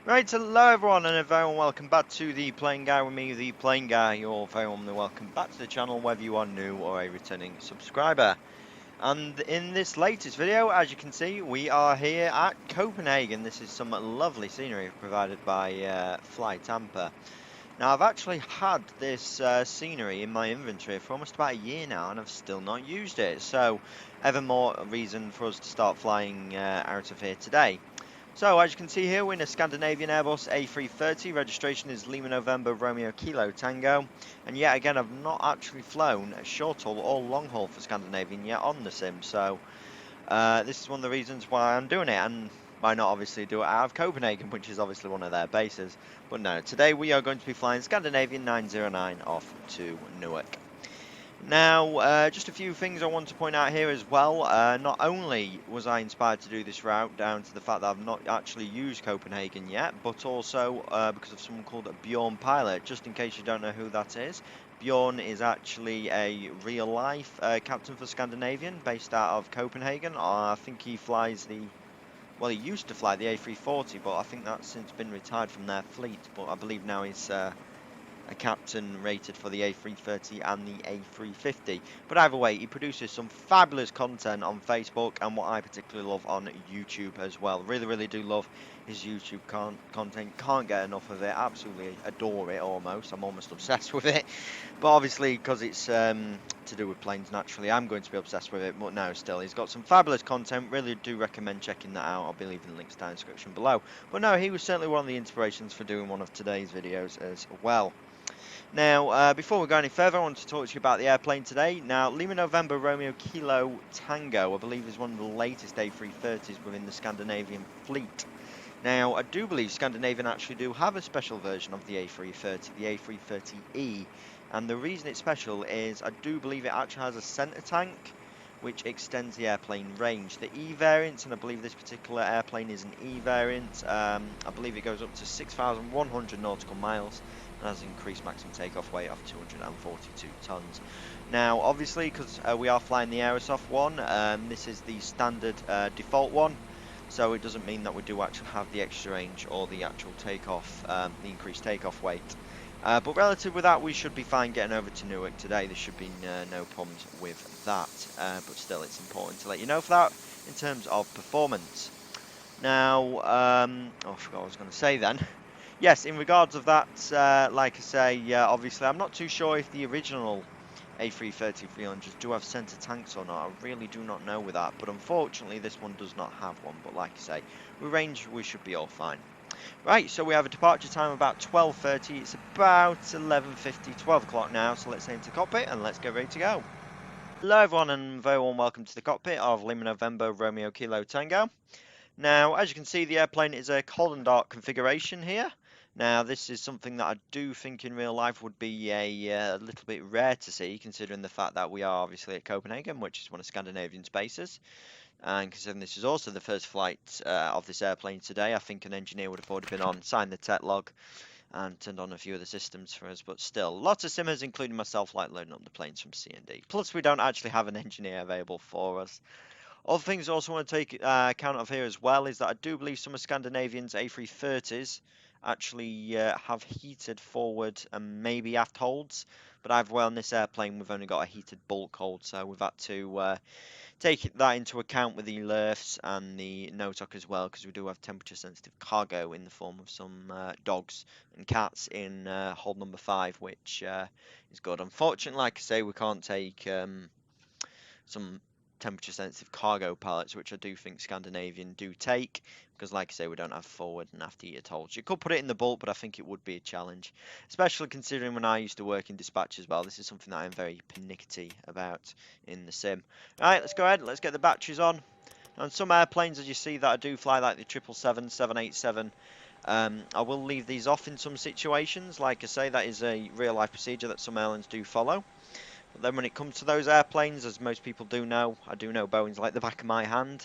Right, hello everyone and a very warm welcome back to the Plane Guy with me, the Plane Guy. You're very warmly welcome back to the channel whether you are new or a returning subscriber. And in this latest video, as you can see, we are here at Copenhagen. This is some lovely scenery provided by Fly Tampa. Now I've actually had this scenery in my inventory for almost about a year now and I've still not used it. So ever more reason for us to start flying out of here today. So, as you can see here, we're in a Scandinavian Airbus A330. Registration is Lima November Romeo Kilo Tango. And yet again, I've not actually flown a short haul or long haul for Scandinavian yet on the sim. So, this is one of the reasons why I'm doing it. And why not obviously do it out of Copenhagen, which is obviously one of their bases. But no, today we are going to be flying Scandinavian 909 off to Newark. Now, just a few things I want to point out here as well. Not only was I inspired to do this route down to the fact that I've not actually used Copenhagen yet, but also because of someone called Bjornpilot. Just in case you don't know who that is, Bjorn is actually a real-life captain for Scandinavian based out of Copenhagen. I think he flies the well, he used to fly the A340, but I think that's since been retired from their fleet. But I believe now he's a captain rated for the A330 and the A350. But either way, he produces some fabulous content on Facebook and what I particularly love on YouTube as well. Really, really do love his YouTube content. Can't get enough of it. Absolutely adore it almost. I'm almost obsessed with it. But obviously, because it's to do with planes naturally, I'm going to be obsessed with it. But no, still, he's got some fabulous content. Really do recommend checking that out. I'll be leaving links down in the description below. But no, he was certainly one of the inspirations for doing one of today's videos as well. Now, before we go any further, I want to talk to you about the airplane today. Now, Lima November Romeo Kilo Tango, I believe, is one of the latest A330s within the Scandinavian fleet. Now, I do believe Scandinavian actually do have a special version of the A330, the A330E. And the reason it's special is I do believe it actually has a centre tank, which extends the airplane range. The E variant, and I believe this particular airplane is an E variant, I believe it goes up to 6,100 nautical miles and has increased maximum takeoff weight of 242 tons. Now, obviously, because we are flying the Aerosoft one, this is the standard default one. So it doesn't mean that we do actually have the extra range or the actual takeoff, the increased takeoff weight. But relative with that, we should be fine getting over to Newark today. There should be no problems with that. But still, it's important to let you know for that in terms of performance. Now, I forgot what I was going to say then. Yes, in regards of that, like I say, obviously, I'm not too sure if the original A330-300s do have centre tanks or not. I really do not know with that, but unfortunately this one does not have one. But like I say, with range we should be all fine. Right, so we have a departure time of about 12:30. It's about 11:50, 12 o'clock now, so let's head into the cockpit and let's get ready to go. Hello everyone and very warm welcome to the cockpit of Lima November Romeo Kilo Tango. Now, as you can see, the airplane is a cold and dark configuration here. Now, this is something that I do think in real life would be a little bit rare to see, considering the fact that we are obviously at Copenhagen, which is one of Scandinavian's bases. And considering this is also the first flight of this airplane today, I think an engineer would have already been on, signed the tech log, and turned on a few of the systems for us. But still, lots of simmers, including myself, like loading up the planes from C&D. Plus, we don't actually have an engineer available for us. Other things I also want to take account of here as well is that I do believe some of Scandinavian's A330s actually have heated forward and maybe aft holds, but either way on this airplane we've only got a heated bulk hold, so we've had to take that into account with the LERFs and the NOTOC as well, because we do have temperature sensitive cargo in the form of some dogs and cats in hold number 5, which is good. Unfortunately, like I say, we can't take some temperature sensitive cargo pallets, which I do think Scandinavian do take, because like I say, we don't have forward and aft heated holds. You could put it in the bulk, but I think it would be a challenge, especially considering when I used to work in dispatch as well. This is something that I'm very pernickety about in the sim. Alright, let's go ahead, let's get the batteries on. On some airplanes, as you see, that I do fly, like the 777, 787, I will leave these off in some situations. Like I say, that is a real life procedure that some airlines do follow. But then when it comes to those airplanes, as most people do know, I do know Boeing's like the back of my hand.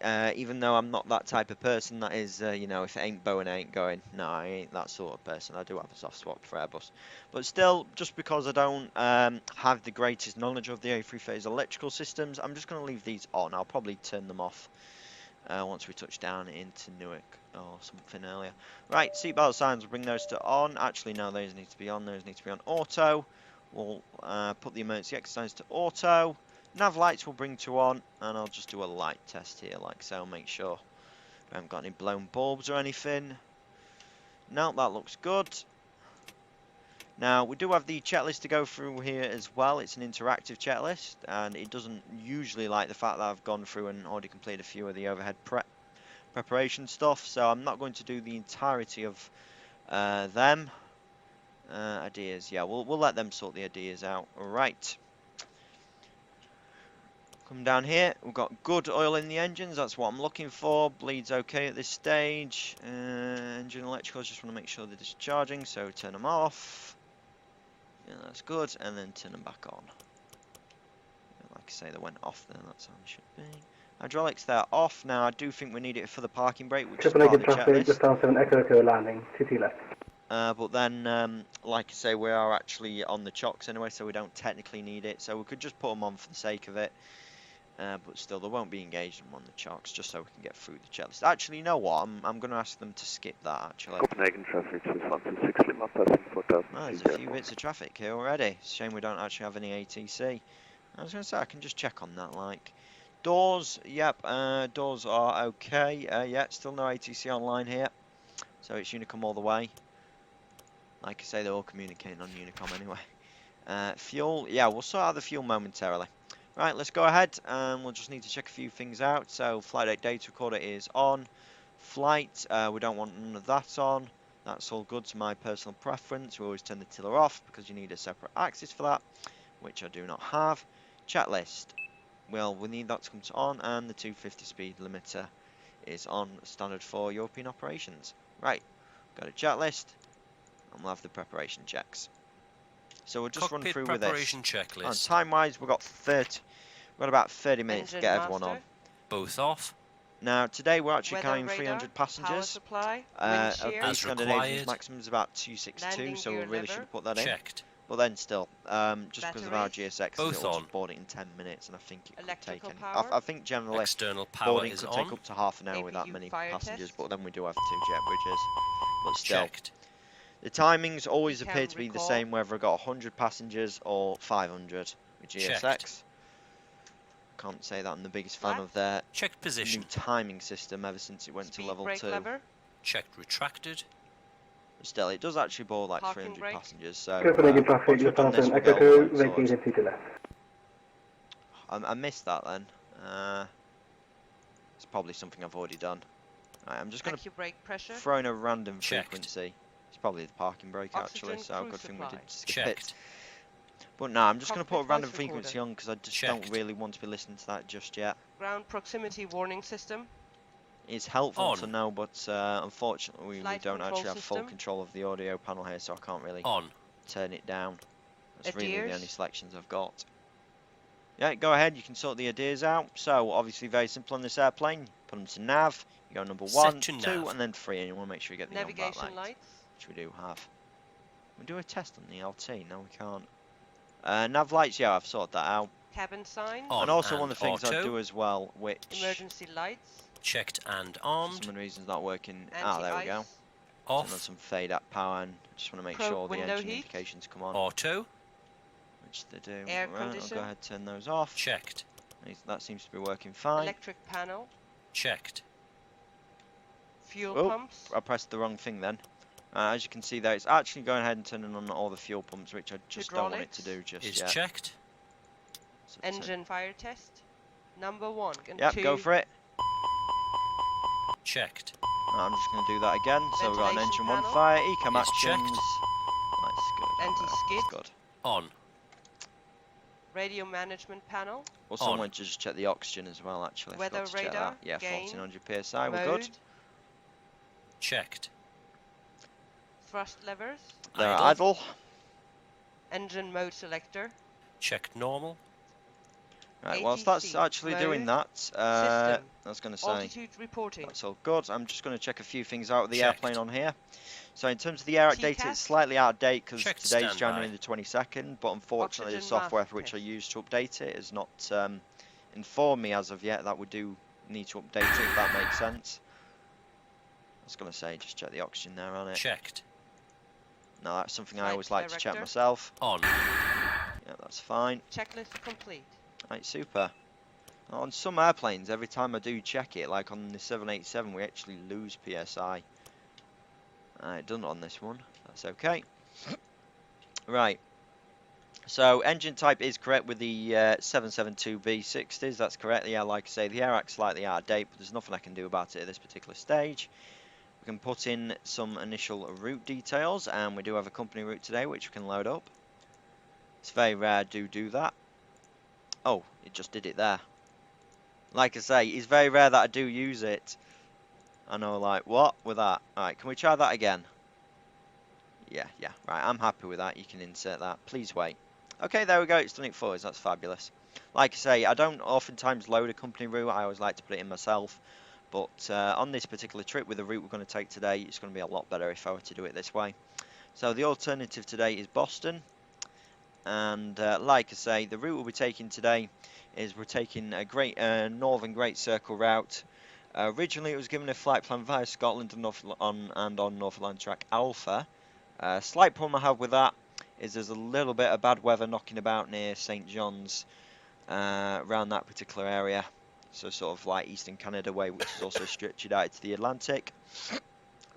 Even though I'm not that type of person that is, you know, if it ain't Boeing, I ain't going. No, I ain't that sort of person. I do have a soft spot for Airbus. But still, just because I don't have the greatest knowledge of the A330's electrical systems, I'm just going to leave these on. I'll probably turn them off once we touch down into Newark or something earlier. Right, seatbelt signs, we'll bring those to on. Actually, no, those need to be on. Those need to be on auto. We'll put the emergency exercise to auto. Nav lights we'll bring to on, and I'll just do a light test here, like so. Make sure we haven't got any blown bulbs or anything. No, that looks good. Now, we do have the checklist to go through here as well. It's an interactive checklist, and it doesn't usually like the fact that I've gone through and already completed a few of the overhead preparation stuff, so I'm not going to do the entirety of them. Ideas, yeah, we'll let them sort the ideas out. Alright. Come down here, we've got good oil in the engines, that's what I'm looking for. Bleed's okay at this stage. Engine electricals, just want to make sure they're discharging, so turn them off. Yeah, that's good, and then turn them back on. Like I say, they went off then, that's how they should be. Hydraulics, they're off. Now, I do think we need it for the parking brake, which is part of the checklist. Just down 7 Echo Echo landing, 2 left. But then, like I say, we are actually on the chocks anyway, so we don't technically need it. So we could just put them on for the sake of it. But still, they won't be engaged on the chocks, just so we can get through the checklist. Actually, you know what? I'm going to ask them to skip that, actually. Copenhagen traffic, 126 Lima, passing 4000. Oh, there's a few bits of traffic here already. It's a shame we don't actually have any ATC. I was going to say, I can just check on that, like. Doors, yep, doors are okay. Yeah, still no ATC online here. So it's Unicom all the way. Like I say, they're all communicating on Unicom anyway. Fuel, yeah, we'll sort out the fuel momentarily. Right, let's go ahead, and we'll just need to check a few things out. So, flight deck data recorder is on. Flight, we don't want none of that on. That's all good to my personal preference. We always turn the tiller off, because you need a separate axis for that, which I do not have. Checklist. Well, we need that to come to on, and the 250 speed limiter is on, standard for European operations. Right, got a checklist, and we'll have the preparation checks. So we'll just Cockpit run through with this. preparation checklist. Time-wise, we've got about 30 minutes to get everyone on. Both off. Now, today we're actually Weather carrying radar, 300 power passengers. supply, As wind shear, required. maximum is about 262, Landing so we gear really should lever. have put that in. Checked. But then still, just because of our Batteries. GSX, Both it'll on. just board it in 10 minutes, and I think it could take Electrical any. power. I think generally External power boarding is could on. take up to half an hour with that APU many fire passengers, test. but then we do have 2 jet bridges. But still, Checked. the timings always Cam appear to be the recall. same whether I've got 100 passengers or 500 with GSX. Checked. Can't say that I'm the biggest fan Flat. of their Checked position. new timing system ever since it went speed to level brake 2. lever, Checked retracted. But still, it does actually board like Parking 300 brake. passengers, so Copenhagen once traffic, we've just done down this, 7 we'll Echo get all Echo, that sorted. vacated 2 left. I missed that then. It's probably something I've already done. Right, I'm just going to brake pressure, throw in a random Checked. frequency. It's probably the parking brake actually, Oxygen so crew good thing we supply. did skip Checked. it. But no, I'm just going to put a Cockpit random voice frequency recorder. on because I just Checked. don't really want to be listening to that just yet. ground proximity warning system, It's helpful On. to know, but unfortunately we Flight don't control actually have full system. control of the audio panel here, so I can't really On. turn it down. That's really the Adheres. only selections I've got. Yeah, go ahead, you can sort the ideas out. So, obviously very simple on this airplane. Put them to nav, you go number Set 1, to 2, nav. and then 3, and you want to make sure you get the on-back navigation light, lights, which we do have. We do a test on the LT, no we can't. Nav lights, yeah, I've sorted that out. cabin sign, On and also one of the and things I auto. do as well, which emergency lights, Checked and for armed. some reason's not working. anti-ice, There we go. Off. Some fade up power, and just want to make Probe sure the window engine heat. indications come on, Auto. which they do. Air Right, I'll condition. go ahead and turn those off. Checked. That seems to be working fine. electric panel, Checked. fuel Oh, pumps, I pressed the wrong thing then. As you can see there, it's actually going ahead and turning on all the fuel pumps, which I just don't want it to do just Is yet. checked. So it's engine fire test, number 1 and Yep, 2, go for it. Checked. I'm just going to do that again. So we've got an Ventilation engine 1 panel. fire, ecam It's checked. actions. That's good. Anti-skid. That's good. On. radio management panel, Also, On. I wanted to just check the oxygen as well, actually. I Weather forgot to check radar, that. Yeah, gain, 1400 psi, we're mode, good. Checked. thrust levers, They're Idle. idle. engine mode selector, Checked normal. Right, whilst that's ATC, actually doing mode, that, I system, was going to say, altitude reporting, that's all good. I'm just going to check a few things out with the Checked. airplane on here. So in terms of the air data, TCAS. it's slightly out of date because Checked today's standby. January the 22nd, but unfortunately the Oxygen software mask for which I test. used to update it has not informed me as of yet that we do need to update it, if that makes sense. I was going to say, just check the oxygen there on it. Checked. No, that's something I Flight always like to check director. myself. On. Yeah, that's fine. Checklist complete. Right, super. On some airplanes, every time I do check it, like on the 787, we actually lose PSI. It doesn't on this one. That's okay. Right. So engine type is correct with the 772B60s. That's correct. Yeah, like I say, the airac's slightly out of date, but there's nothing I can do about it at this particular stage. We can put in some initial route details, and we do have a company route today, which we can load up. It's very rare to do that. Oh, it just did it there. Like I say, it's very rare that I do use it. I know, like, what with that? Alright, can we try that again? Yeah, right, I'm happy with that. You can insert that. Please wait. Okay, there we go. It's done it for us. That's fabulous. Like I say, I don't oftentimes load a company route. I always like to put it in myself. But on this particular trip, with the route we're going to take today, it's going to be a lot better if I were to do it this way. So the alternative today is Boston. And like I say, the route we'll be taking today is we're taking a great Northern Great Circle route. Originally, it was given a flight plan via Scotland and on Northern Track Alpha. Slight problem I have with that is there's a little bit of bad weather knocking about near St. John's, around that particular area. So sort of like Eastern Canada way, which is also stretched out to the Atlantic. If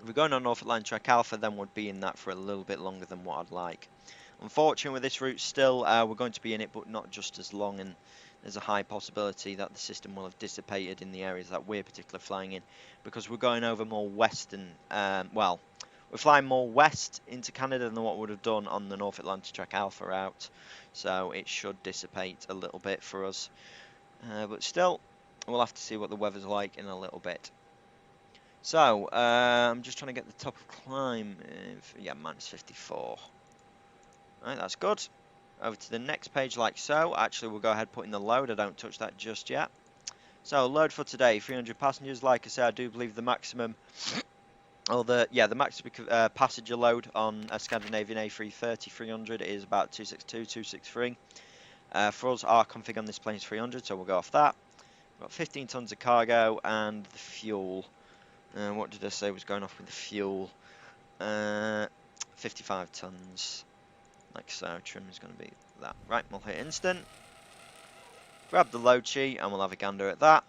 we're going on North Atlantic Track Alpha, then we'd be in that for a little bit longer than what I'd like. Unfortunately, with this route still, we're going to be in it, but not just as long, and there's a high possibility that the system will have dissipated in the areas that we're particularly flying in, because we're going over more western, well, we're flying more west into Canada than what we would have done on the North Atlantic Track Alpha route, so it should dissipate a little bit for us. But still, we'll have to see what the weather's like in a little bit. So, I'm just trying to get the top of climb. Yeah, minus 54. Right, that's good. Over to the next page like so. Actually, we'll go ahead and put in the load. I don't touch that just yet. So, load for today, 300 passengers. Like I said, I do believe the maximum, or the maximum passenger load on a Scandinavian A330 300 is about 262, 263. For us, our config on this plane is 300, so we'll go off that. We've got 15 tons of cargo and the fuel. What did I say was going off with the fuel? 55 tons. Like so, trim is going to be that. Right, we'll hit instant. Grab the load sheet and we'll have a gander at that.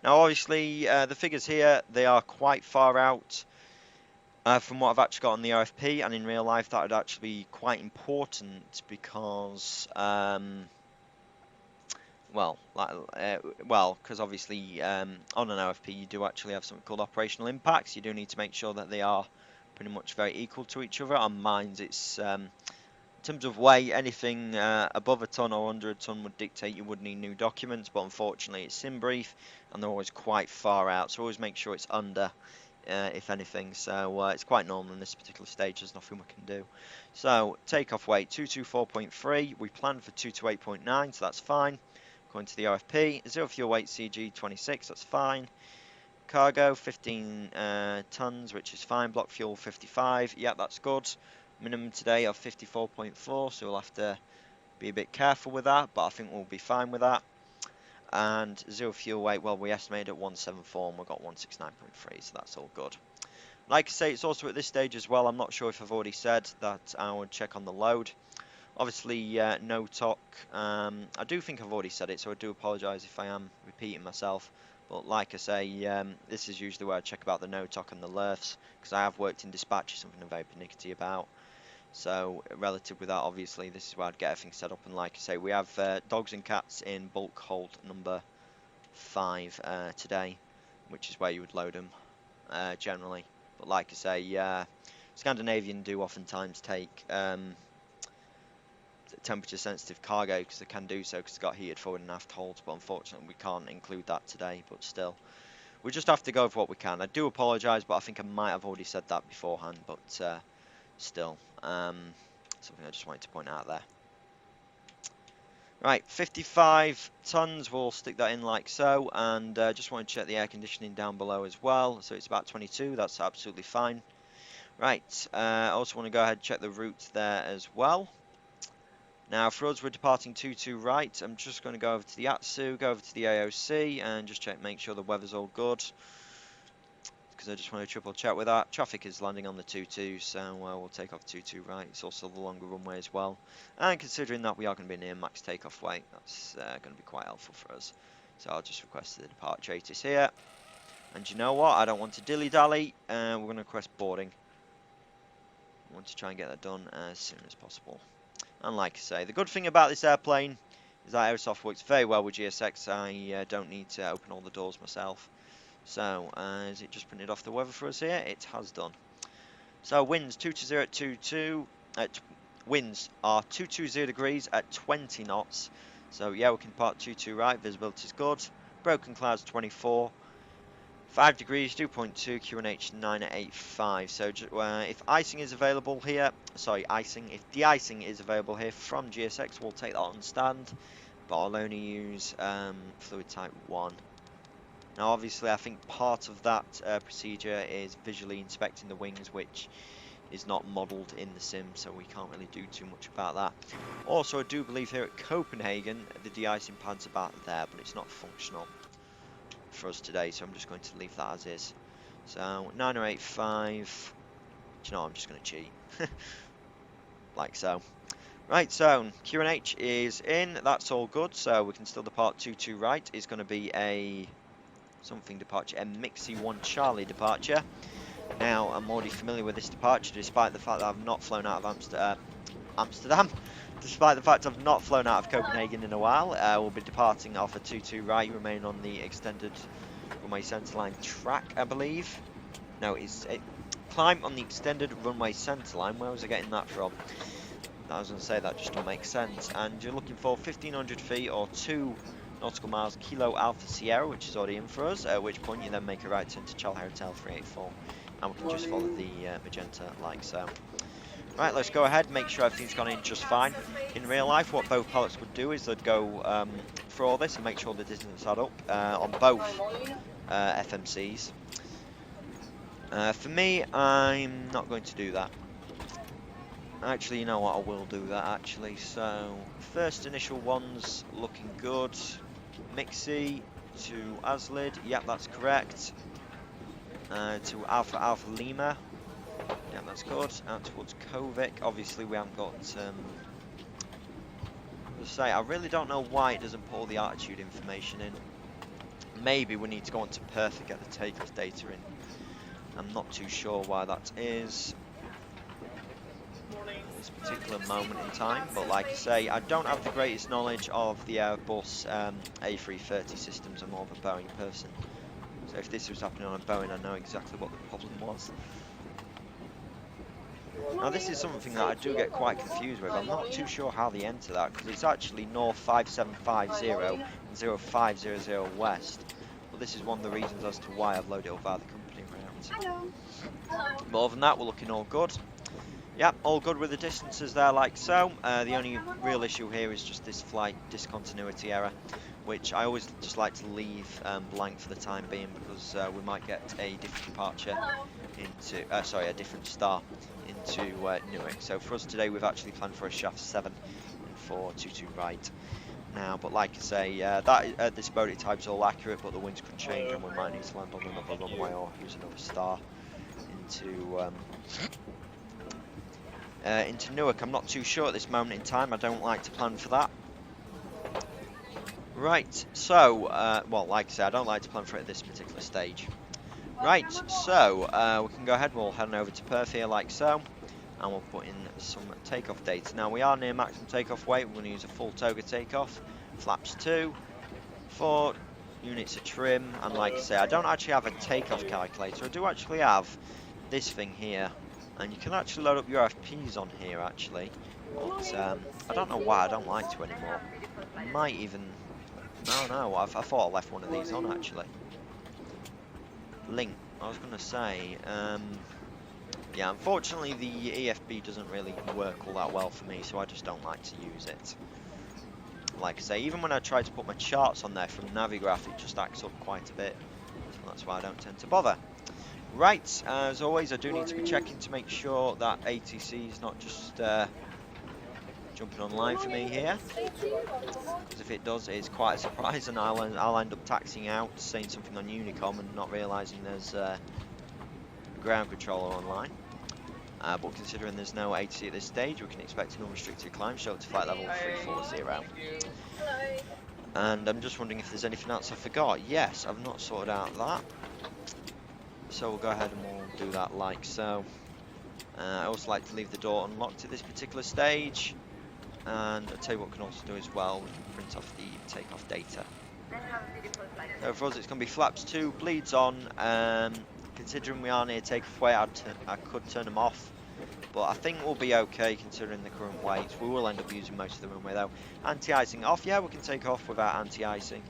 Now obviously the figures here, they are quite far out from what I've actually got on the RFP, and in real life that would actually be quite important because because obviously on an RFP you do actually have something called operational impacts. You do need to make sure that they are pretty much very equal to each other. On mines it's in terms of weight, anything above a ton or under a ton would dictate you would need new documents, but unfortunately it's sim brief and they're always quite far out, so always make sure it's under, if anything. So it's quite normal in this particular stage, there's nothing we can do. So takeoff weight 224.3, we planned for 228.9, so that's fine. According to the RFP, zero fuel weight CG 26, that's fine. Cargo 15 tons, which is fine. Block fuel 55, yeah, that's good. Minimum today of 54.4, so we'll have to be a bit careful with that, but I think we'll be fine with that. And zero fuel weight, well, we estimated at 174 and we've got 169.3, so that's all good. Like I say, it's also at this stage as well, I'm not sure if I've already said that I would check on the load. Obviously, no talk. I do think I've already said it, so I do apologise if I am repeating myself. But like I say, this is usually where I check about the no-talk and the LERFs, because I have worked in dispatch, something I'm very pernickety about. So, relative with that, obviously, this is where I'd get everything set up. And like I say, we have dogs and cats in bulk hold number 5 today, which is where you would load them generally. But like I say, Scandinavian do oftentimes take temperature sensitive cargo because they can do so because it's got heated forward and aft holds, but unfortunately we can't include that today. But still, we just have to go with what we can. I do apologise, but I think I might have already said that beforehand, but still, something I just wanted to point out there. Right, 55 tons, we'll stick that in like so, and just want to check the air conditioning down below as well, so it's about 22, that's absolutely fine. Right, I also want to go ahead and check the route there as well. Now for us, we're departing 22 right. I'm just going to go over to the ATSU, go over to the AOC, and just check, make sure the weather's all good. Because I just want to triple check with that. Traffic is landing on the 22, so we'll take off 22 right. It's also the longer runway as well. And considering that we are going to be near max takeoff weight, that's going to be quite helpful for us. So I'll just request the departure ATIS here. And you know what? I don't want to dilly-dally. We're going to request boarding. I want to try and get that done as soon as possible. And like I say, the good thing about this airplane is that Aerosoft works very well with GSX. I don't need to open all the doors myself. So, is it just printed off the weather for us here? It has done. So, winds 220 at 22. Winds are 220 degrees at 20 knots. So, yeah, we can park 22 right. Visibility is good. Broken clouds 24. 5 degrees, 2.2, QNH 9 at 85. So, if icing is available here, if de-icing is available here from GSX, we'll take that on stand. But I'll only use fluid type 1. Now, obviously, I think part of that procedure is visually inspecting the wings, which is not modelled in the sim, so we can't really do too much about that. Also, I do believe here at Copenhagen, the de-icing pad's about there, but it's not functional for us today, so I'm just going to leave that as is. So, 9085. Do you know, I'm just going to cheat. Like so. Right, so QNH is in, that's all good, so we can still depart 22 right. It's going to be a something departure, a Mixie 1 Charlie departure. Now, I'm already familiar with this departure, despite the fact that I've not flown out of Amsterdam. Despite the fact I've not flown out of Copenhagen in a while. We'll be departing off a 22 right, remain on the extended runway centerline track, I believe. No, climb on the extended runway centerline. Where was I getting that from? I was going to say that just don't make sense. And you're looking for 1,500 feet or 2 nautical miles Kilo Alpha Sierra, which is already in for us, at which point you then make a right turn to Charlie Hotel 384, and we can just follow the magenta like so. Right, let's go ahead, make sure everything's gone in just fine. In real life, what both pilots would do is they'd go through all this and make sure the distance add up on both FMCs. For me, I'm not going to do that. Actually, you know what, I will do that actually. So, first initial one's looking good. Mixie to Aslid, yep, that's correct. To Alpha Lima, yeah, that's good. Out towards Kovic, obviously we haven't got, I really don't know why it doesn't put all the altitude information in. Maybe we need to go on to Perth and get the takeoff data in. I'm not too sure why that is. This particular moment in time, but like I say, I don't have the greatest knowledge of the Airbus A330 systems. I'm more of a Boeing person, so if this was happening on a Boeing, I know exactly what the problem was. Now this is something that I do get quite confused with. I'm not too sure how they enter that, because it's actually North 5750 and 0500 West, but this is one of the reasons as to why I've loaded it up via the company route. But other than that, we're looking all good. Yep, all good with the distances there like so. The only real issue here is just this flight discontinuity error, which I always just like to leave blank for the time being, because we might get a different departure into, a different star into Newark. So for us today, we've actually planned for a shaft 7 and 422 right. Now, but like I say, this Bodie type's all accurate, but the winds could change and we might need to land on another runway or use another star into Newark. I'm not too sure at this moment in time. I don't like to plan for that. Right, so, well, like I said, I don't like to plan for it at this particular stage. Right, so, we can go ahead, we'll head on over to Perth here like so, and we'll put in some takeoff dates. Now, we are near maximum takeoff weight. We're going to use a full toga takeoff, flaps 2, 4 units of trim, and like I say, I don't actually have a takeoff calculator. I do actually have this thing here. And you can actually load up your FPs on here actually, but I don't know why I don't like to anymore. I might even, no, I thought I left one of these on actually. Link, I was going to say, yeah, unfortunately the EFB doesn't really work all that well for me, so I just don't like to use it. Like I say, even when I try to put my charts on there from Navigraph, it just acts up quite a bit, so that's why I don't tend to bother. Right, as always, I do need to be checking to make sure that ATC is not just jumping online for me here. Because if it does, it's quite a surprise, and I'll end up taxiing out, saying something on Unicom and not realising there's a ground controller online. But considering there's no ATC at this stage, we can expect an unrestricted climb, show up to flight level 340. And I'm just wondering if there's anything else I forgot. Yes, I've not sorted out that. So we'll go ahead and we'll do that like so. I also like to leave the door unlocked at this particular stage. And I'll tell you what we can also do as well, we can print off the takeoff data. So for us it's going to be flaps 2, bleeds on. Considering we are near takeoff weight, I could turn them off. But I think we'll be okay considering the current weights. We will end up using most of the runway though. Anti-icing off, yeah, we can take off without anti-icing.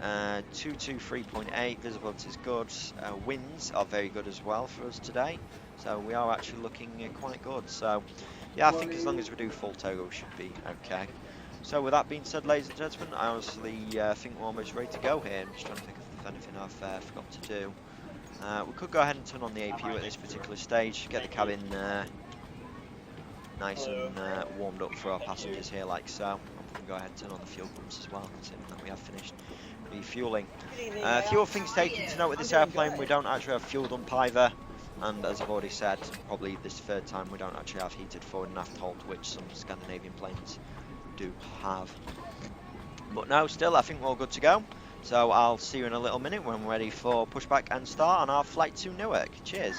223.8, visibility is good. Winds are very good as well for us today. So we are actually looking quite good. So yeah, I think as long as we do full togo, we should be okay. So with that being said, ladies and gentlemen, I honestly think we're almost ready to go here. I'm just trying to think if there's anything I've forgot to do. We could go ahead and turn on the APU at this particular stage, get the cabin nice and warmed up for our passengers here like so. We can go ahead and turn on the fuel pumps as well, considering that we have finished refueling. A few other things taken to note with this airplane: we don't actually have fuel dump either, and as I've already said, probably this third time, we don't actually have heated forward and aft hold, which some Scandinavian planes do have. But no, still, I think we're all good to go. So I'll see you in a little minute when we're ready for pushback and start on our flight to Newark. Cheers.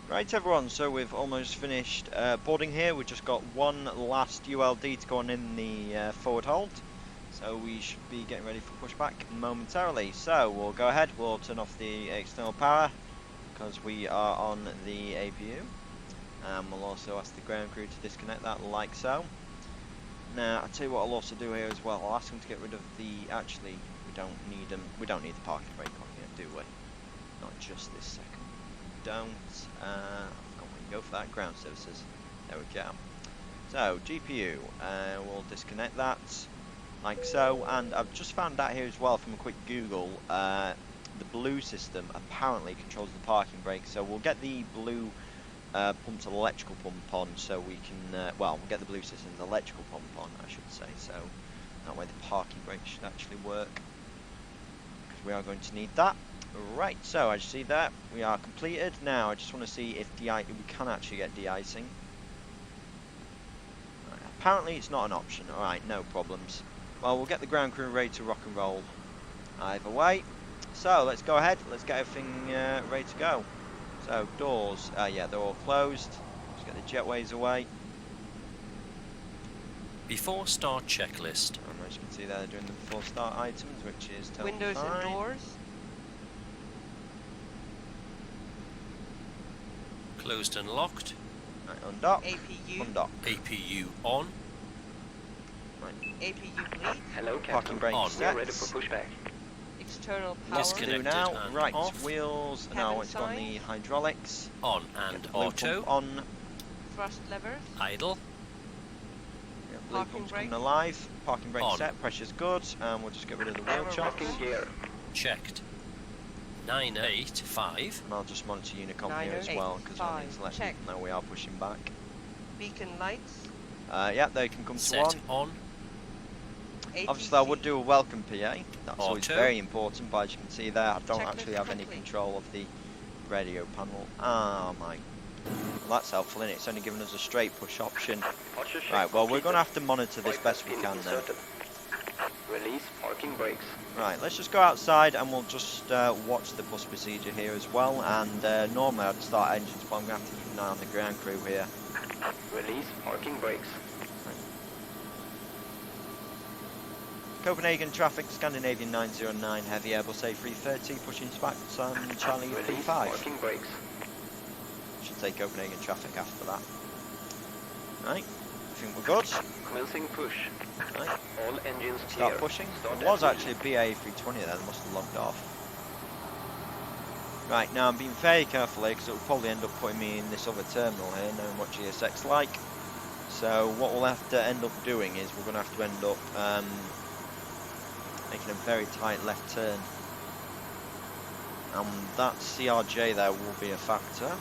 Right everyone, so we've almost finished boarding here. We've just got one last ULD to go on in the forward hold. So we should be getting ready for pushback momentarily. So we'll go ahead, we'll turn off the external power because we are on the APU. We'll also ask the ground crew to disconnect that like so. Now I'll tell you what I'll also do here as well. I'll ask them to get rid of the, actually we don't need the parking brake on here, do we? Not just this second. Don't. I've got one go for that. Ground services. There we go. So GPU, we'll disconnect that like so. And I've just found out here as well from a quick Google, the blue system apparently controls the parking brake. So we'll get the blue pumped electrical pump on, so we can well, we'll get the blue system's electrical pump on, I should say. So that way the parking brake should actually work, because we are going to need that. Right, so as you see that, we are completed. Now I just want to see if we can actually get de-icing. Right, apparently it's not an option. Alright, no problems. Well, we'll get the ground crew ready to rock and roll either way. So let's go ahead, let's get everything ready to go. So doors, yeah, they're all closed. Let's get the jetways away. Before start checklist. And as you can see there, they're doing the before start items, which is totally Windows fine. and doors. Closed and locked. Right, undock. APU. Undock. APU on. Right. APU bleed. Hello, Parking Captain. brake On. set. We're ready for pushback. External power. Disconnect. Do now. and Right, off. wheels. Cabin Now it's on the sign. hydraulics. On Get and the blue auto. pump on. Thrust levers. Idle. Yeah, blue Parking pump's brake. coming alive. Parking brake On. set. Pressure's good. And we'll just get rid of the wheel Aero chocks. Parking gear. Checked. 985. And I'll just monitor Unicom here as well, because I need to let Check. people know we are pushing back. Beacon lights. Yeah, they can come to Set on. on. ATC. Obviously I would do a welcome PA, that's always Auto. very important, but as you can see there, I don't Checklist actually have any complete. control of the radio panel. Ah, my. Well, that's helpful, isn't it? It's only giving us a straight push option. Right, well, we're going to have to monitor this best we can then. Release parking brakes. Right, let's just go outside and we'll just watch the bus procedure here as well. And normally I'd start engines, but I'm going to have to keep an eye on the ground crew here. Release parking brakes. Copenhagen traffic, Scandinavian 909, heavy Airbus A330, pushing back on Charlie Release 35. parking brakes. Should say Copenhagen traffic after that. Right, I think we're good. Commencing push. Right, All engines start clear. pushing. Start There was engine. actually a BA 320 there, they must have logged off. Right, now I'm being very careful here because it will probably end up putting me in this other terminal here, knowing what GSX like. So what we'll have to end up doing is we're going to have to end up making a very tight left turn. And that CRJ there will be a factor.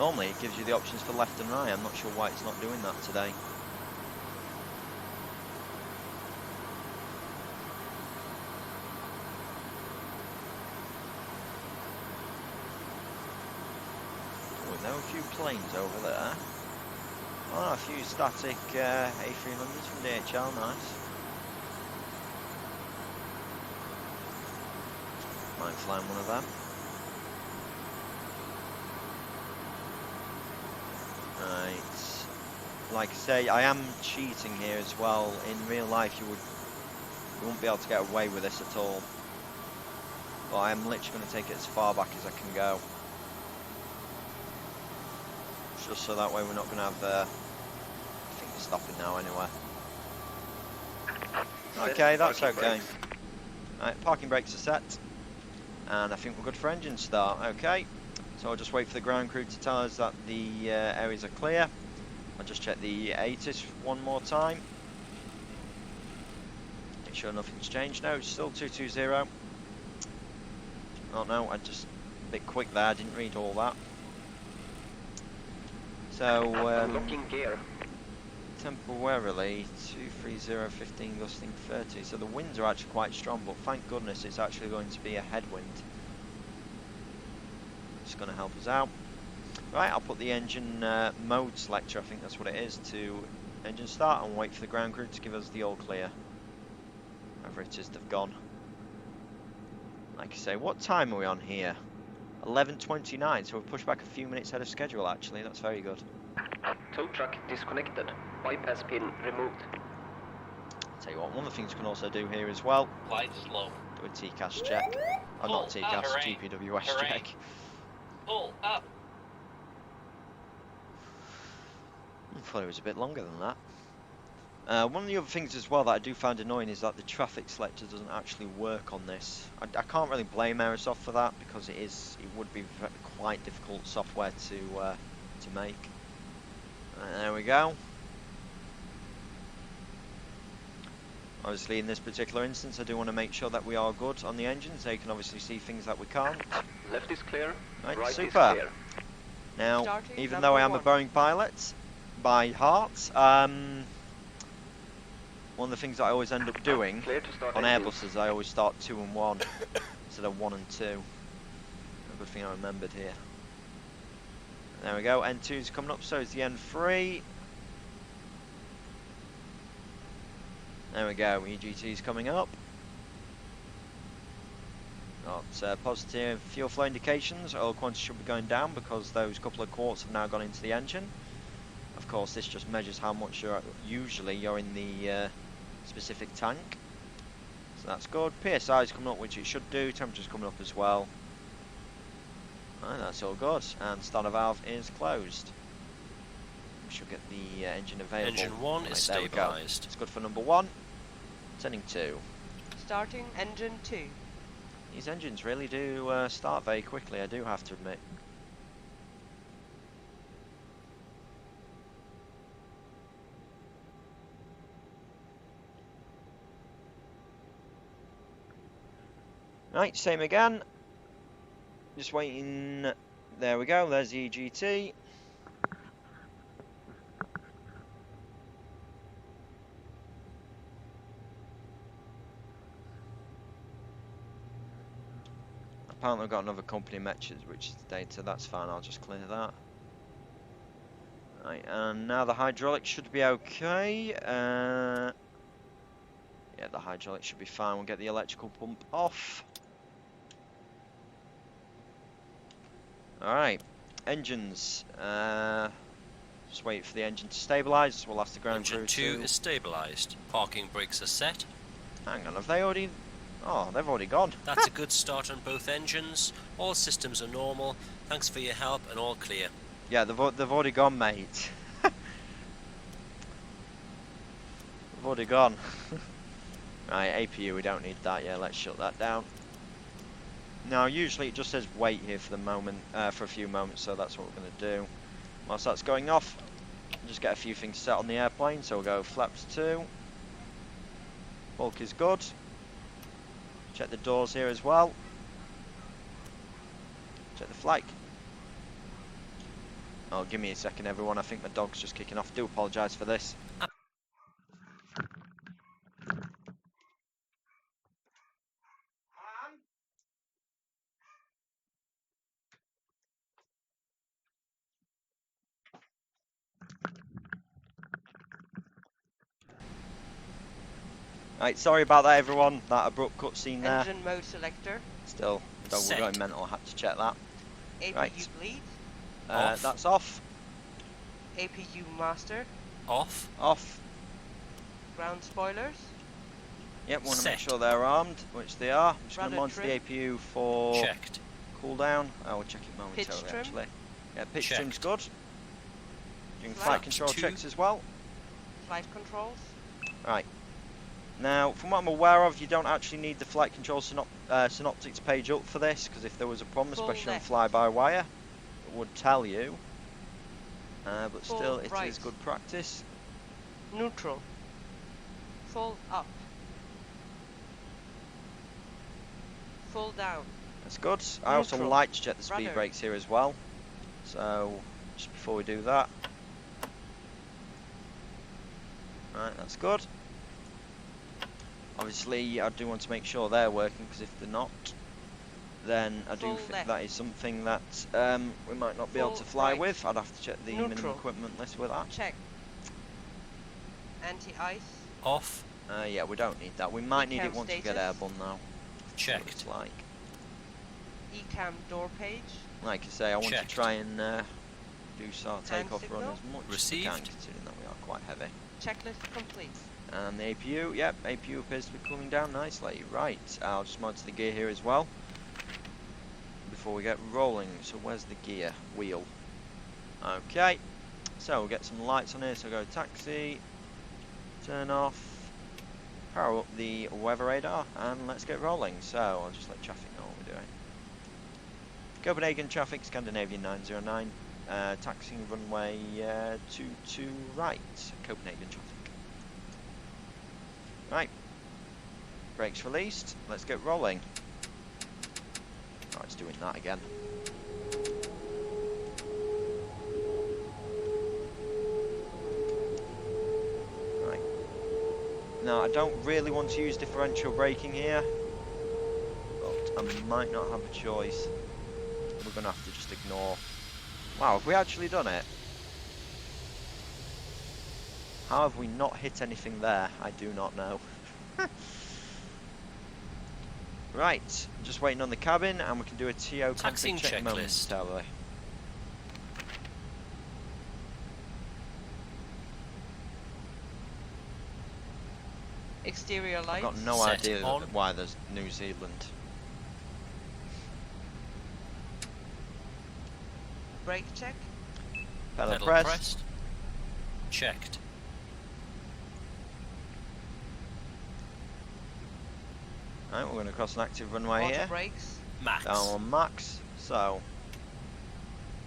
Normally it gives you the options for left and right. I'm not sure why it's not doing that today. Oh, there are a few planes over there. Oh, a few static A300s from DHL, nice. Might fly one of them. Right. Like I say, I am cheating here as well. In real life, you won't be able to get away with this at all. But I am literally going to take it as far back as I can go. Just so that way we're not going to have, I think we're stopping now anyway. Okay, that's okay. Right, parking brakes are set. And I think we're good for engine start. Okay, so I'll just wait for the ground crew to tell us that the areas are clear. I'll just check the ATIS one more time. Make sure nothing's changed. No, it's still 220. Oh no, I just a bit quick there, I didn't read all that. So, Locking gear. temporarily 230, 15 gusting 30. So the winds are actually quite strong, but thank goodness it's actually going to be a headwind. It's going to help us out. Right, I'll put the engine mode selector, I think that's what it is, to engine start and wait for the ground crew to give us the all clear. Wherever it is they've gone. Like I say, what time are we on here? 11:29, so we've pushed back a few minutes ahead of schedule actually, that's very good. Tow truck disconnected. Bypass pin removed. Tell you what, one of the things you can also do here as well, Glide slow. do a TCAS check. Oh, not Pull TCAS, up. Hooray. GPWS Hooray. check. Pull up. I thought it was a bit longer than that. One of the other things as well that I do find annoying is that the traffic selector doesn't actually work on this. I can't really blame Aerosoft for that because it would be quite difficult software to make. There we go. Obviously in this particular instance I do want to make sure that we are good on the engine so you can obviously see things that we can't. Left is clear. Right, Right super. is clear. Now, Starting even though I am a number Boeing pilot by heart, one of the things that I always end up doing Clear to start on engines. Airbuses, I always start 2 and 1 instead of 1 and 2. A good thing I remembered here. There we go, N2 is coming up, so is the N3. There we go, EGT is coming up. Got positive fuel flow indications. Oil quantity should be going down because those couple of quarts have now gone into the engine. Of course, this just measures how much usually you're in the specific tank. So that's good. PSI is coming up, which it should do. Temperature's coming up as well. Right, that's all good. And starter valve is closed. We should get the engine available. Engine 1 is There we go. stabilised. It's good for number 1. Turning 2. Starting engine 2. These engines really do start very quickly, I do have to admit. Right, same again. Just waiting. There we go, there's the EGT. Apparently I've got another company message which is the data, that's fine, I'll just clear that. Right, and now the hydraulics should be okay. Yeah, the hydraulics should be fine, we'll get the electrical pump off. Alright, engines. Just wait for the engine to stabilise, we'll ask the ground crew Engine 2 to... is stabilised. Parking brakes are set. Hang on, have they already... Oh, they've already gone. That's a good start on both engines. All systems are normal. Thanks for your help and all clear. Yeah, they've already gone, mate. They've already gone. Right, APU, we don't need that. Yeah, let's shut that down. Now, usually it just says wait here for the moment, for a few moments, so that's what we're going to do. Whilst that's going off, just get a few things set on the airplane. So we'll go flaps 2. Bulk is good. Check the doors here as well. Check the flight. Oh, give me a second, everyone. I think my dog's just kicking off. Do apologise for this. Right, sorry about that, everyone. That abrupt cutscene there. Engine mode selector. Still, dog will go mental. I had to check that. APU Right. bleed. Off. That's off. APU master. Off. Off. Ground spoilers. Yep, want to make Set. sure they're armed, which they are. I'm just going to Rudder monitor the trim. APU for Checked. cooldown. I will check it momentarily, trim. actually. Yeah, pitch Checked. trim's good. Doing Flight flight control 2. checks as well. Flight controls. Right. Now, from what I'm aware of, you don't actually need the flight control synoptics page up for this, because if there was a problem, Full especially on left. fly-by-wire, it would tell you. But Full still, it is right. good practice. Neutral. Full up. Full down. That's good. I also Neutral. like to check the speed Rudder. brakes here as well. So, just before we do that. Right, that's good. Obviously, I do want to make sure they're working, because if they're not, then I do Full think left. that is something that we might not be able to Full fly right. with. I'd have to check the minimum Neutral. equipment list with that. Check. Anti-ice. Off. Yeah, we don't need that. We might need it Ecam once we get status. airborne now. See what it's Checked. like. ECAM door page. Like I say, I want to Checked. try and do our takeoff run signal. as much Received. as we can, considering that we are quite heavy. Checklist complete. And the APU, yep, APU appears to be cooling down nicely. Right, I'll just monitor the gear here as well before we get rolling. So where's the gear? Wheel. Okay, so we'll get some lights on here. So go taxi, turn off, power up the weather radar, and let's get rolling. So I'll just let traffic know what we're doing. Copenhagen traffic, Scandinavian 909, taxiing runway 22 right, Copenhagen traffic. Right, brakes released, let's get rolling. Oh, it's doing that again. Right. Now, I don't really want to use differential braking here, but I might not have a choice. We're going to have to just ignore. Wow, have we actually done it? How have we not hit anything there? I do not know. Right, just waiting on the cabin, and we can do a TO Taxiing config check checklist. momentarily. Exterior I've lights. got no Set idea on. why there's New Zealand. Brake check. Pedal Pedal pressed. pressed. Checked. Right, we're going to cross an active runway Auto here. brakes. Max. Down on max, so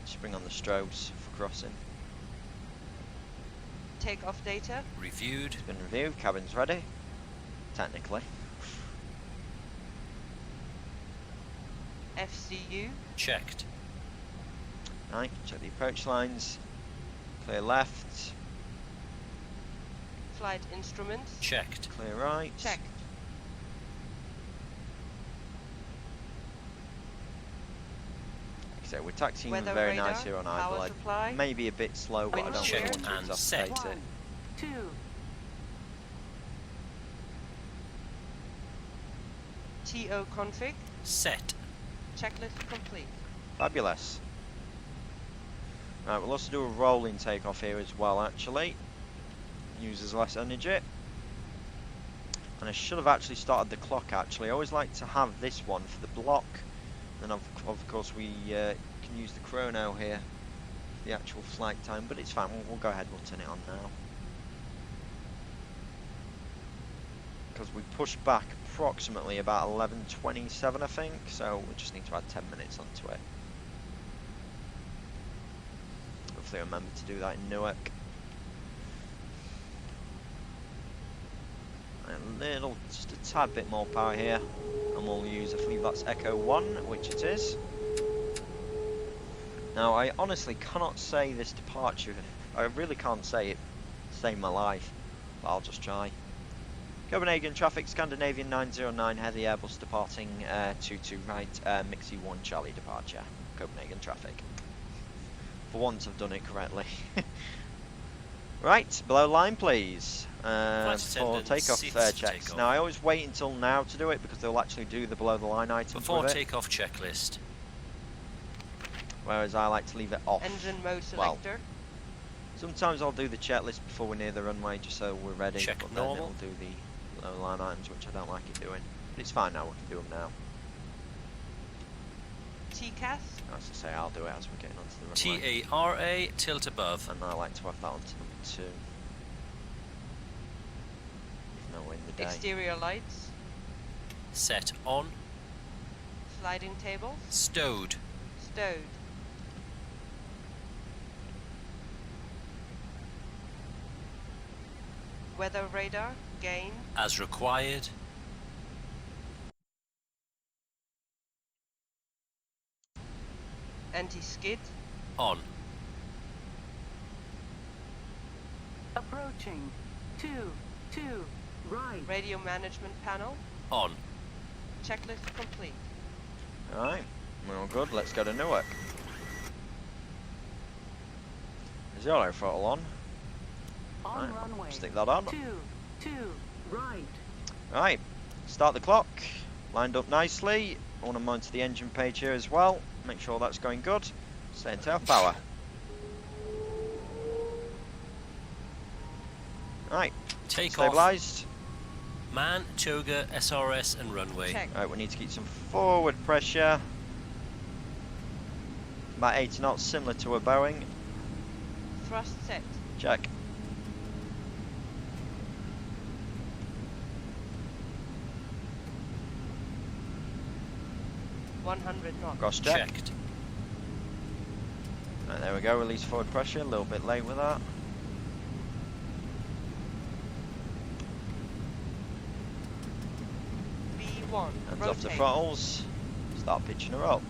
just bring on the strobes for crossing. Takeoff data. Reviewed. It's been reviewed, cabin's ready, technically. FCU. Checked. Right, check the approach lines, clear left, Flight instruments. Checked. clear right. Checked. So we're taxiing Weather very radar, nice here on power idle. supply. Maybe a bit slow, but I Wind don't shear. really want to And exasperate set. it. 2. TO config. Set. Checklist complete. Fabulous. Right, we'll also do a rolling takeoff here as well, actually. Uses less energy. And I should have actually started the clock, actually. I always like to have this one for the block. Then, of course, we can use the chrono here for the actual flight time. But it's fine, we'll go ahead, we'll turn it on now. Because we pushed back approximately about 11:27, I think. So we just need to add 10 minutes onto it. Hopefully I remember to do that in Newark. Just a tad bit more power here, and we'll use, I believe that's Echo 1, which it is. Now, I honestly cannot say this departure. I really can't say it. Save my life. But I'll just try. Copenhagen traffic, Scandinavian 909, heavy Airbus departing 22 right, Mixie 1 Charlie departure. Copenhagen traffic. For once I've done it correctly. Right, below line please. For takeoff checks. Takeoff. Now I always wait until now to do it because they'll actually do the below the line items Before with it. takeoff checklist. Whereas I like to leave it off. Engine mode Well, selector. sometimes I'll do the checklist before we're near the runway just so we're ready. Check but then normal. it'll do the below the line items, which I don't like it doing. But it's fine now, we can do them now. TCAS. As I say, I'll do it as we're getting onto the runway. TARA, tilt above. And I like to have that onto number 2. Even though we're in the day. Exterior lights. Set on. Sliding tables. Stowed. Stowed. Weather radar. Gain. As required. Anti-skid. On. Approaching. 2, right. Radio management panel. On. Checklist complete. Alright, we're all good, let's go to Newark. Zero throttle on. On Right, runway. stick that on. 2, right. Right, start the clock. Lined up nicely. I want to monitor the engine page here as well. Make sure that's going good. Stay in tail power. Right, Take stabilised. off. Man, toga, SRS and runway. Check. Right, we need to keep some forward pressure. About 80 knots, similar to a Boeing. Thrust set. Check. knots. Cross check. Checked. Right, there we go, release forward pressure, a little bit late with that. V1. Hands rotate. off the throttles, start pitching her up.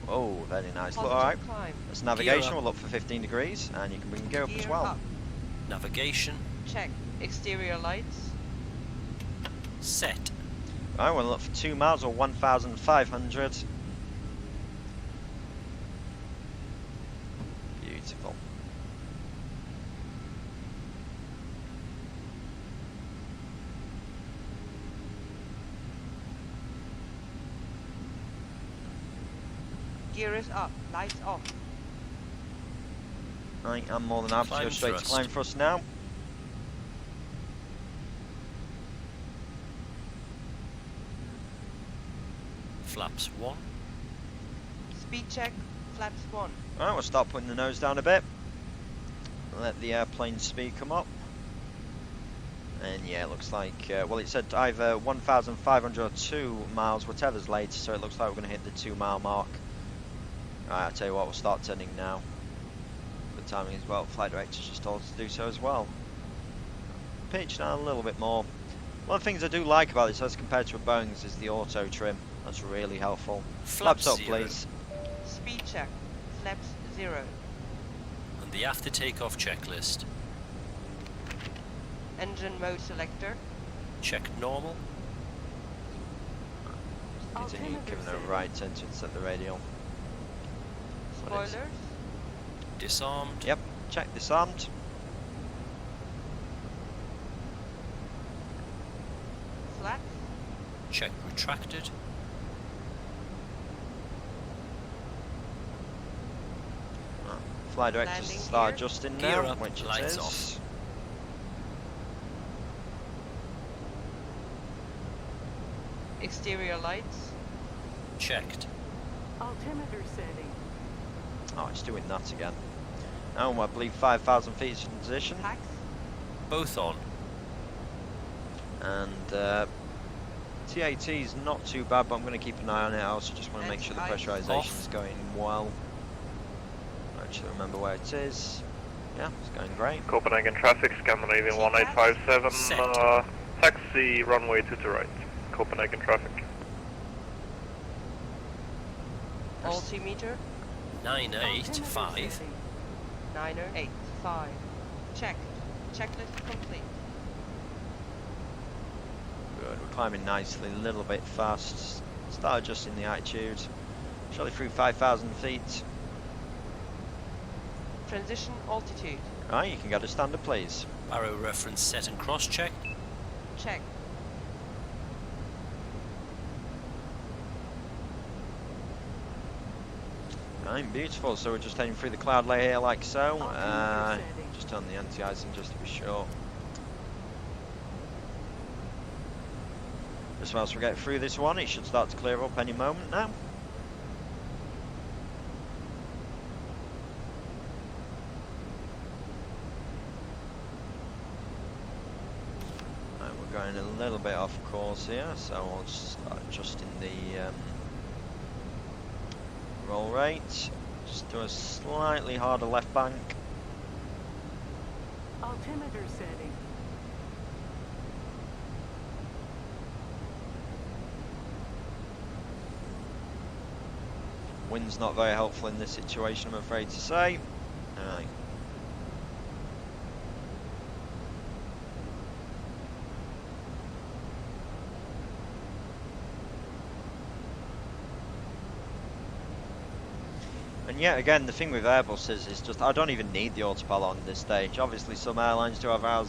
Oh, very nice. Look, Positive alright. climb. That's navigation, up. we'll look for 15 degrees, and you can bring gear up as Gear well. up. Navigation. Check. Exterior lights. Set. Right, we'll look for 2 miles or 1,500. Beautiful. Gear is up. Lights off. Right, I'm more than happy to go Climb straight thrust. to climb thrust now. Flaps 1. Speed check. Flaps 1. Alright, we'll start putting the nose down a bit. Let the airplane speed come up. And yeah, it looks like, well, it said either 1,500 or 2 miles, whatever's later, so it looks like we're going to hit the 2 mile mark. Alright, I'll tell you what, we'll start turning now. Good timing as well, flight director's just told us to do so as well. Pitch down a little bit more. One of the things I do like about this as compared to a Boeing's is the auto trim. That's really helpful. Flaps up, 0. please. Speed check. Flaps 0. And the after takeoff checklist. Engine mode selector. Checked normal. Continue Altimeter giving a setting. right turn to insert the radial. What is- Spoilers. Disarmed. Yep, check disarmed. Flaps. Check retracted. Fly directors Landing start gear. adjusting Gear now, up, which it lights is. off. Exterior lights. Checked. Altimeter setting. Oh, it's doing that again. Oh, I believe 5,000 feet is in position. Packs. Both on. And TAT is not too bad, but I'm going to keep an eye on it. I also just want to make sure the Anti-ice pressurization off. is going well. Actually remember where it is. Yeah, it's going great. Copenhagen traffic, Scandinavian 1857, Set. taxi runway to the right. Copenhagen traffic. Altimeter 985. 985. Check. Checklist complete. Good, we're climbing nicely, a little bit fast. Start adjusting the attitude. Shortly through 5,000 feet. Transition altitude. Right, you can go to standard, please. Barrow reference set and cross check. Check. Right, beautiful. So we're just heading through the cloud layer here like so. Altimeter setting. Just on the anti-icing just to be sure. Just whilst we get through this one, it should start to clear up any moment now. Right, we're going a little bit off course here, so I'll just start adjusting the roll rate. Just do a slightly harder left bank. Altimeter setting. Wind's not very helpful in this situation, I'm afraid to say. Alright. And yet again, the thing with Airbuses is just I don't even need the autopilot on this stage. Obviously, some airlines do have that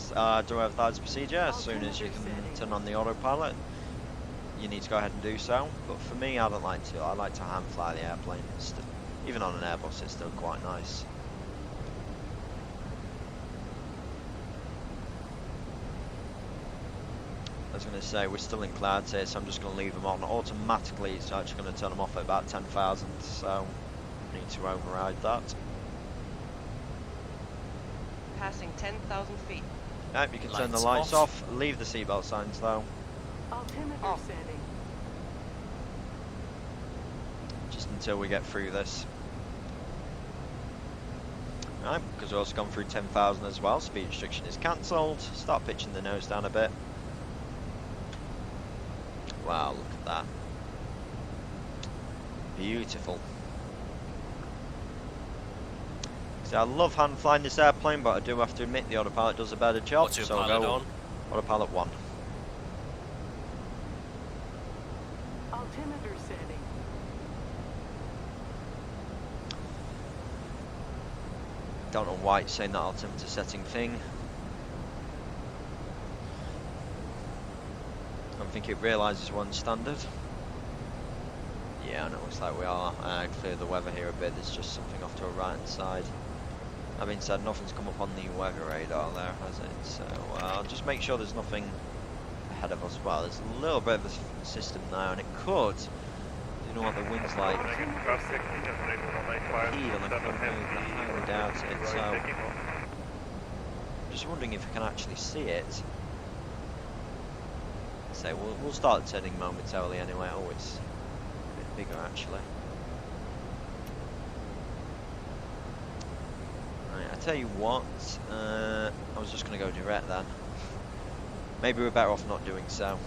as a procedure. As soon as you can turn on the autopilot, you need to go ahead and do so. But for me, I don't like to. I like to hand fly the airplane. Even on an Airbus, it's still quite nice. I was going to say, we're still in clouds here, so I'm just going to leave them on. Automatically, it's actually going to turn them off at about 10,000, so I need to override that. Passing 10,000 feet. Yep, you can turn the Lights lights off. Leave the seatbelt signs though. Altimeter Off. setting. Just until we get through this. Right, because we've also gone through 10,000 as well. Speed restriction is cancelled. Start pitching the nose down a bit. Wow, look at that. Beautiful. So I love hand flying this airplane, but I do have to admit the autopilot does a better job. So Autopilot go on. autopilot 1. Altimeter setting. Don't know why it's saying that altimeter setting thing. I don't think it realises one standard. Yeah, I know, looks like we are clear the weather here a bit. There's just something off to our right hand side. That being said, nothing's come up on the weather radar there, has it? So I'll just make sure there's nothing ahead of us. Well, there's a little bit of a system now, and it could. You know what the wind's like? Heat on the front move, I highly doubt it. So I'm just wondering if we can actually see it. So we'll start turning momentarily anyway. Oh, it's a bit bigger actually. Right, I tell you what, I was just going to go direct then. Maybe we're better off not doing so.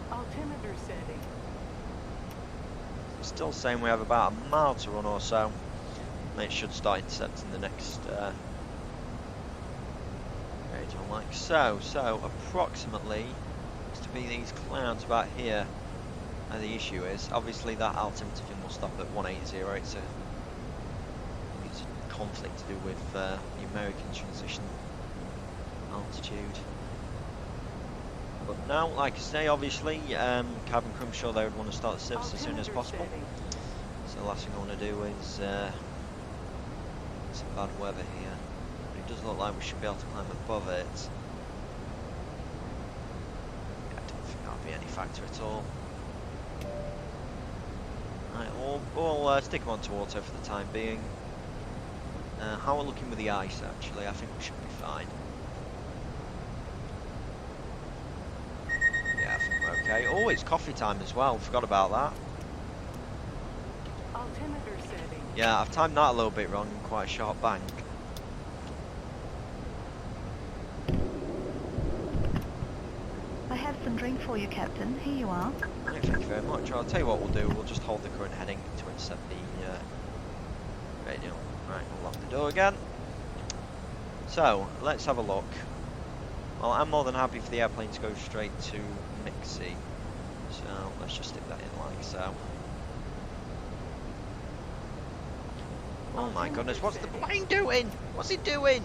Altimeter setting. Still saying we have about a mile to run or so. And it should start intercepting the next region like so. So approximately looks to be these clouds about here. And the issue is obviously that altimeter thing will stop at 180. It's a conflict to do with the American transition altitude. But now, like I say, obviously, cabin crew, I'm sure they would want to start the service as soon as possible. So the last thing I want to do is some bad weather here. But it does look like we should be able to climb above it. Yeah, I don't think that'll be any factor at all. Right, we'll stick them onto auto for the time being. How we're looking with the ice, actually, I think we should be fine. Yeah, I think we're okay. Oh, it's coffee time as well. Forgot about that. Altimeter setting. Yeah, I've timed that a little bit wrong. Quite a sharp bank. I have some drink for you, Captain. Here you are. Yeah, thank you very much. I'll tell you what we'll do. We'll just hold the current heading to intercept the radio. Right, we'll lock the door again. So, let's have a look. Well, I'm more than happy for the airplane to go straight to Mixie. So, let's just stick that in like so. Oh my goodness, what's the plane doing? What's it doing?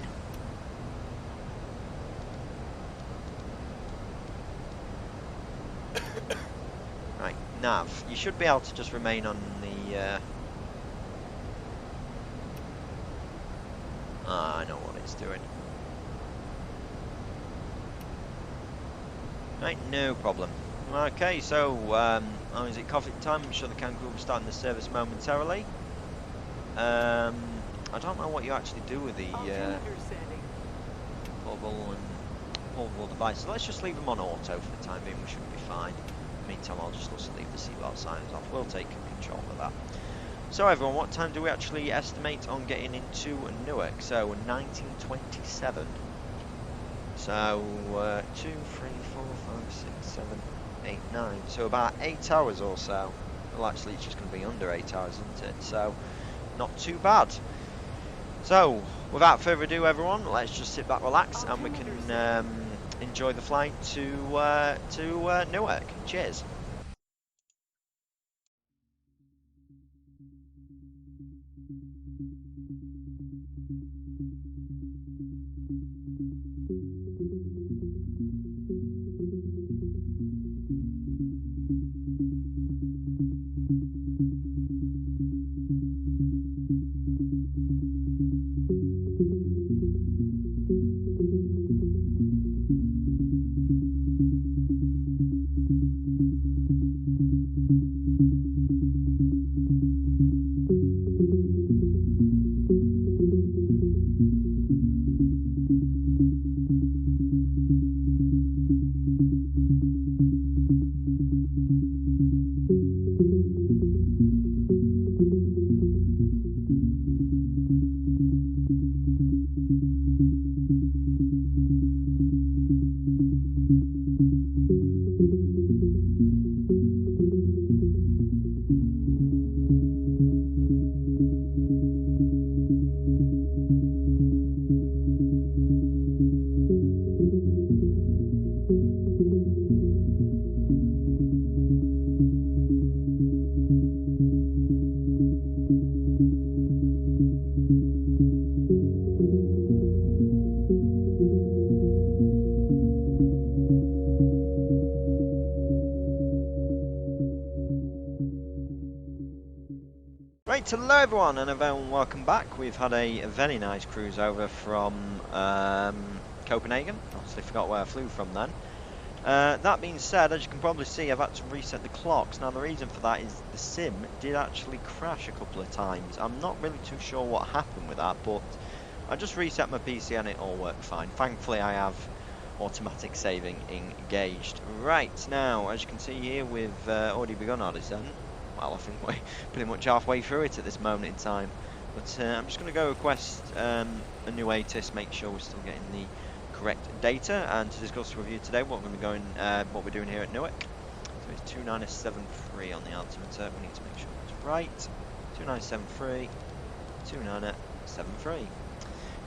Right, nav. You should be able to just remain on the... I know what it's doing. Right, no problem. Okay, so, is it coffee time? I'm sure the can crew will be starting the service momentarily. I don't know what you actually do with the portable devices. So let's just leave them on auto for the time being. We should be fine. In the meantime, I'll just also leave the seatbelt signs off. We'll take control of that. So everyone, what time do we actually estimate on getting into Newark? So 1927. So 2, 3, 4, 5, 6, 7, 8, 9. So about 8 hours or so. Well, actually, it's just going to be under 8 hours, isn't it? So not too bad. So without further ado, everyone, let's just sit back, relax, and we can enjoy the flight to Newark. Cheers. Right, hello everyone, and a very welcome back. We've had a very nice cruise over from Copenhagen. Obviously forgot where I flew from then. That being said, as you can probably see, I've had to reset the clocks. Now the reason for that is the sim did actually crash a couple of times. I'm not really too sure what happened with that, but I just reset my PC and it all worked fine. Thankfully I have automatic saving engaged. Right, now as you can see here, we've already begun our descent. Well, I think we're pretty much halfway through it at this moment in time. But I'm just going to go request a new ATIS, make sure we're still getting the correct data, and to discuss with you today what we're going to be going, what we're doing here at Newark. So it's 2973 on the altimeter. We need to make sure it's right. 2973, 2973.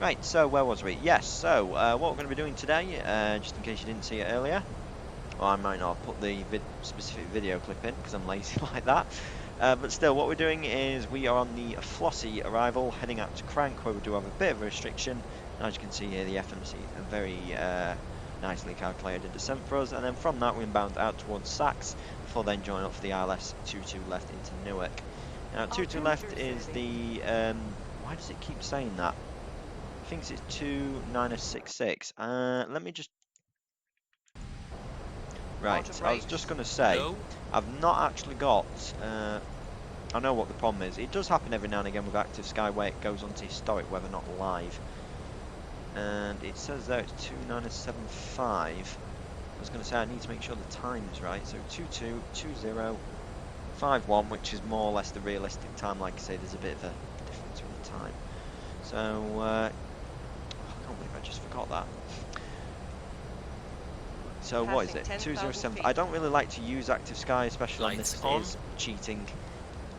Right, so where was we? Yes, so what we're going to be doing today, just in case you didn't see it earlier. Well, I might not put the specific video clip in because I'm lazy like that. But still, what we're doing is we are on the Flossie arrival, heading out to Crank, where we do have a bit of a restriction. And as you can see here, the FMC a very nicely calculated descent for us. And then from that, we inbound out towards Sachs, before then join up for the ILS 22 left into Newark. Now, 22 left is the... why does it keep saying that? I think it's 2966. Let me just... Right, I was just going to say, no. I've not actually got, I know what the problem is. It does happen every now and again with Active Sky where it goes onto historic, whether not live. And it says there it's 2975. I was going to say I need to make sure the time is right. So 222051, which is more or less the realistic time. Like I say, there's a bit of a difference with the time. So, I can't believe I just forgot that. So what is Passing it? 10,000 207. feet. I don't really like to use active sky, especially on Lights this. on. It is cheating,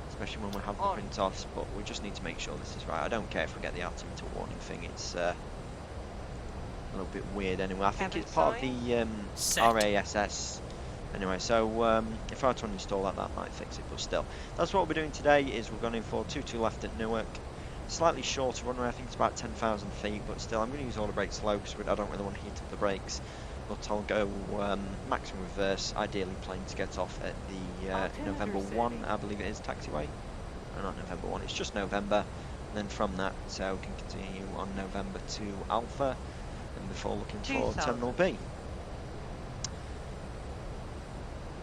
especially when we have the On. print-offs. But we just need to make sure this is right. I don't care if we get the altimeter warning thing. It's a little bit weird anyway. I think Cabin it's part sign. of the Set. RASS. Anyway, so if I were to uninstall that, that might fix it. But still, that's what we're doing today. Is we're going in for 22 left at Newark. Slightly shorter runway. I think it's about 10,000 feet. But still, I'm going to use all the brakes low because I don't really want to heat up the brakes. But I'll go maximum reverse, ideally plane to get off at the Altimeter November 1, setting. I believe it is, taxiway. No, not November 1, it's just November. And then from that, so we can continue on November to Alpha, and before looking for 2000. Terminal B.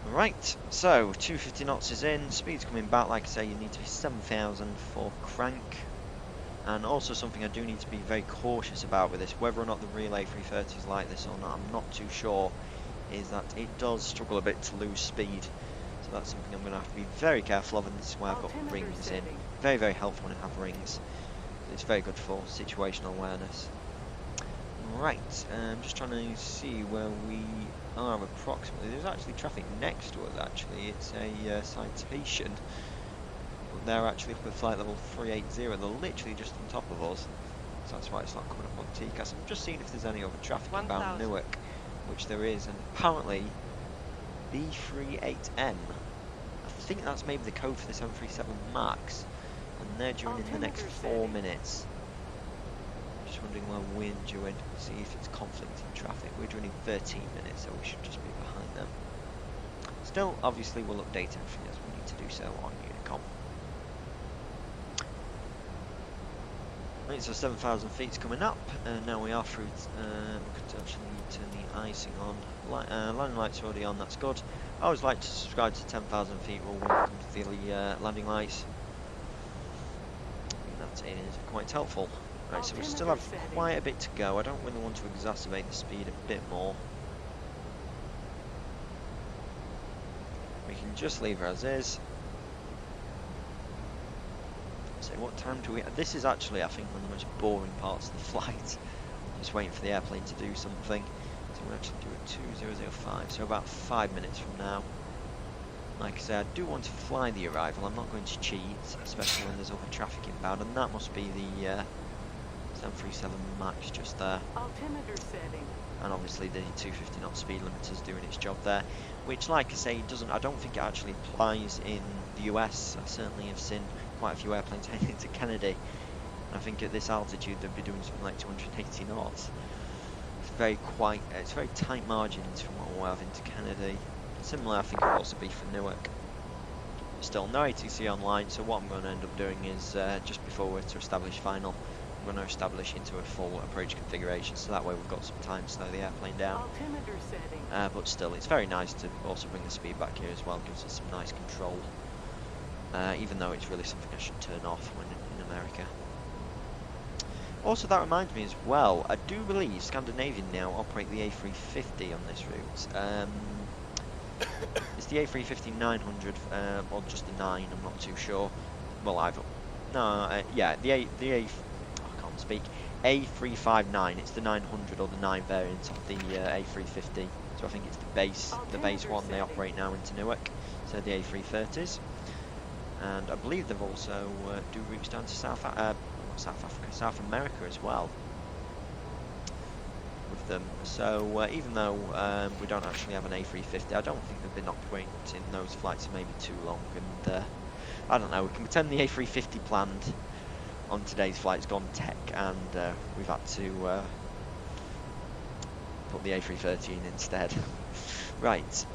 Right, so 250 knots is in, speed's coming back, like I say, you need to be 7,000 for crank. And also something I do need to be very cautious about with this, whether or not the real A330 is like this or not, I'm not too sure, is that it does struggle a bit to lose speed. So that's something I'm going to have to be very careful of, and this is why I've got Altimeter rings in. setting. Very, very helpful when you have rings. It's very good for situational awareness. Right, I'm just trying to see where we are approximately. There's actually traffic next to us, actually. It's a citation. They're actually up at flight level 380. They're literally just on top of us. So that's why it's not coming up on TCAS. I'm just seeing if there's any other traffic inbound 1,000. Newark, which there is. And apparently, B38M. I think that's maybe the code for the 737 MAX. And they're due in the next Altimeter 4 setting. minutes. Just wondering where we're due in. See if it's conflicting traffic. We're due in 13 minutes, so we should just be behind them. Still, obviously, we'll update everything as we need to do so on Unicom. Right, so 7,000 feet's coming up, and now we are through. We could actually turn the icing on. Landing lights already on, that's good. I always like to subscribe to 10,000 feet rule when it comes to the landing lights. I think that is quite helpful. Right, so we still have Altimeter setting. quite a bit to go. I don't really want to exacerbate the speed a bit more. We can just leave her as is. So what time do we... This is actually, I think, one of the most boring parts of the flight. Just waiting for the airplane to do something. So we'll actually do it 2005, so about 5 minutes from now. Like I say, I do want to fly the arrival. I'm not going to cheat, especially when there's other traffic inbound. And that must be the 737 MAX just there. Altimeter setting. And obviously the 250 knot speed limiter is doing its job there, which, like I say, doesn't. I don't think it actually applies in the US. I certainly have seen quite a few airplanes heading to Kennedy. I think at this altitude they'd be doing something like 280 knots. It's very tight margins from what we'll have into Kennedy. Similar, I think it'll also be for Newark. Still no ATC online, so what I'm going to end up doing is just before we're to establish final, I'm going to establish into a full approach configuration, so that way we've got some time to slow the airplane down. Altimeter setting. But still, it's very nice to also bring the speed back here as well. Gives us some nice control. Even though it's really something I should turn off when in America. Also, that reminds me as well, I do believe Scandinavian now operate the A350 on this route. It's the A350 900, or just the 9, I'm not too sure. Well, yeah, I can't speak. A359, it's the 900 or the 9 variant of the A350. So I think it's the base one they operate now into Newark. So the A330s. And I believe they've also do routes down to South America as well with them. So even though we don't actually have an A350, I don't think they've been operating those flights maybe too long. And I don't know, we can pretend the A350 planned on today's flight's gone tech, and we've had to put the A330 in instead. Right,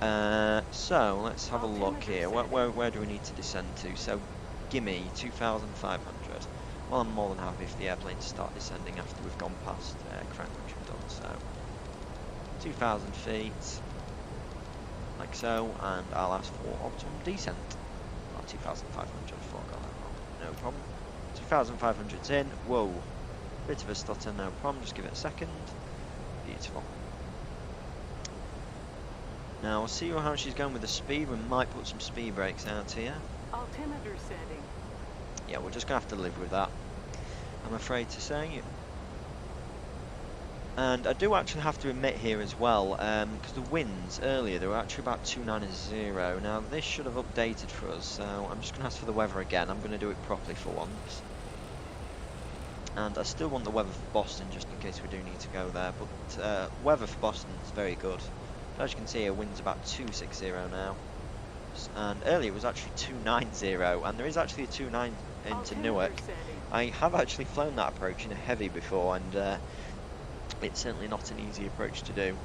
so let's have a look here. Where do we need to descend to? So, gimme 2,500. Well, I'm more than happy for the airplane to start descending after we've gone past crank, which we've done. So, 2,000 feet, like so, and I'll ask for optimum descent. Not 2,500, I forgot that wrong. No problem. 2,500's in. Whoa, bit of a stutter, no problem. Just give it a second. Beautiful. Now, we'll see how she's going with the speed. We might put some speed brakes out here. Altimeter setting. Yeah, we're just going to have to live with that, I'm afraid to say. And I do actually have to admit here as well, because the winds earlier, they were actually about 290. Now this should have updated for us, so I'm just going to ask for the weather again. I'm going to do it properly for once. And I still want the weather for Boston, just in case we do need to go there, but weather for Boston is very good. As you can see here, winds about 260 now. And earlier it was actually 290, and there is actually a 29 into Newark. I have actually flown that approach in a heavy before, and it's certainly not an easy approach to do,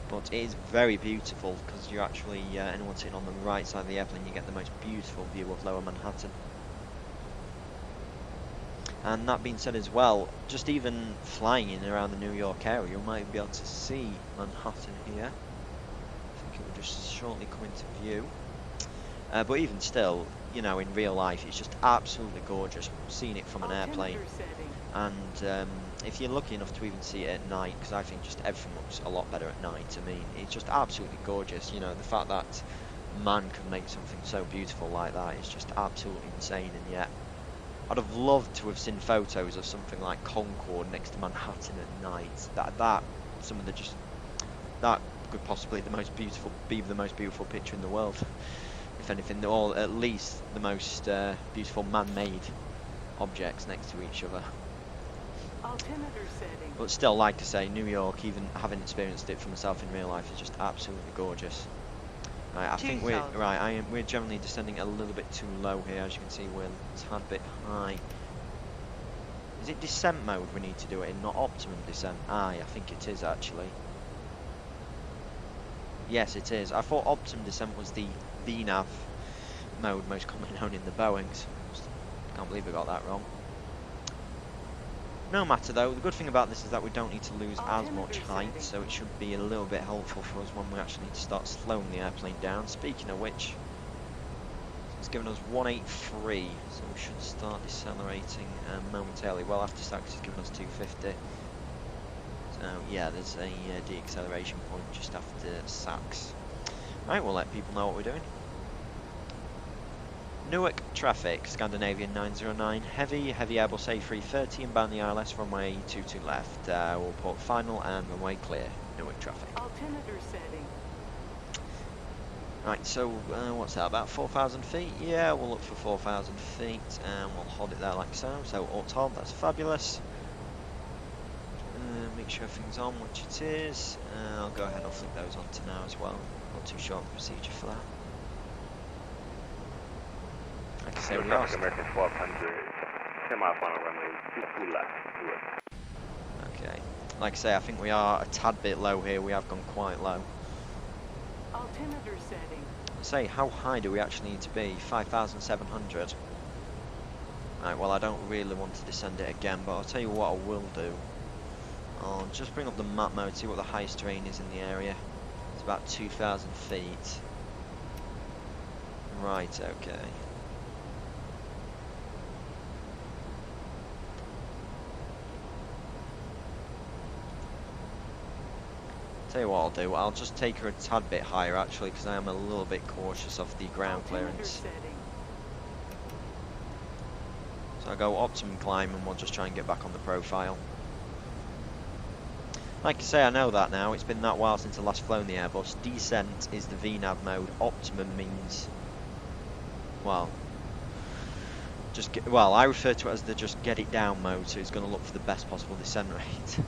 but it is very beautiful because you're actually, anyone sitting on the right side of the airplane, you get the most beautiful view of Lower Manhattan. And that being said as well, just even flying in around the New York area, you might be able to see Manhattan here. I think it will just shortly come into view. But even still, you know, in real life, it's just absolutely gorgeous seeing it from an airplane. And if you're lucky enough to even see it at night, because I think just everything looks a lot better at night. I mean, it's just absolutely gorgeous. You know, the fact that man can make something so beautiful like that is just absolutely insane. And yet, I'd have loved to have seen photos of something like Concorde next to Manhattan at night. That could possibly be the most beautiful picture in the world, if anything, or at least the most beautiful man-made objects next to each other. Altimeter setting. But still, like I say, New York, even having experienced it for myself in real life, is just absolutely gorgeous. Right, I think we're generally descending a little bit too low here. As you can see, we're a tad bit high. Is it descent mode we need to do it in, not optimum descent? I think it is actually. Yes, it is. I thought optimum descent was the VNAV mode, most commonly known in the Boeings. Can't believe we got that wrong. No matter though, the good thing about this is that we don't need to lose as much height, so it should be a little bit helpful for us when we actually need to start slowing the airplane down. Speaking of which, it's given us 183, so we should start decelerating momentarily. Well, after SACS it's given us 250. So yeah, there's a deceleration point just after SACS. Right, we'll let people know what we're doing. Newark traffic, Scandinavian 909, heavy Airbus A330 inbound the ILS, runway 22 left, we'll port final and runway clear, Newark traffic. Altimeter setting. Right, so what's that, about 4,000 feet? Yeah, we'll look for 4,000 feet and we'll hold it there like so, so alt-hold, that's fabulous. Make sure everything's on, which it is. I'll go ahead and I'll flick those onto now as well, not too short procedure for that. Like I say, we are American 1200, 10 mile final runway, 22 left, okay. Like I say, I think we are a tad bit low here. We have gone quite low. Altimeter setting. Say, how high do we actually need to be? 5,700. Right, well, I don't really want to descend it again, but I'll tell you what I will do. I'll just bring up the map mode, see what the highest terrain is in the area. It's about 2,000 feet. Right, okay. Tell you what I'll do, I'll just take her a tad bit higher actually, because I am a little bit cautious of the ground clearance. So I'll go optimum climb and we'll just try and get back on the profile. Like I say, I know that now, it's been that while since I last flown the Airbus. Descent is the VNAV mode, optimum means, well, I refer to it as the just get it down mode, so it's going to look for the best possible descent rate.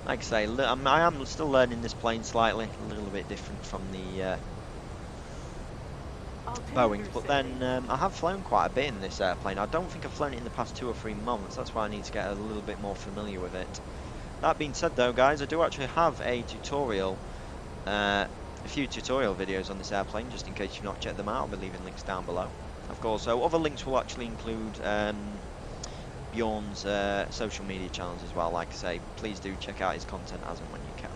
Like I say, I am still learning this plane slightly, a little bit different from the Boeings, but then I have flown quite a bit in this airplane. I don't think I've flown it in the past 2 or 3 months, that's why I need to get a little bit more familiar with it. That being said though, guys, I do actually have a tutorial, a few tutorial videos on this airplane, just in case you've not checked them out. I'll be leaving links down below. Of course, so other links will actually include Bjorn's social media channels as well. Like I say, please do check out his content as and when you can.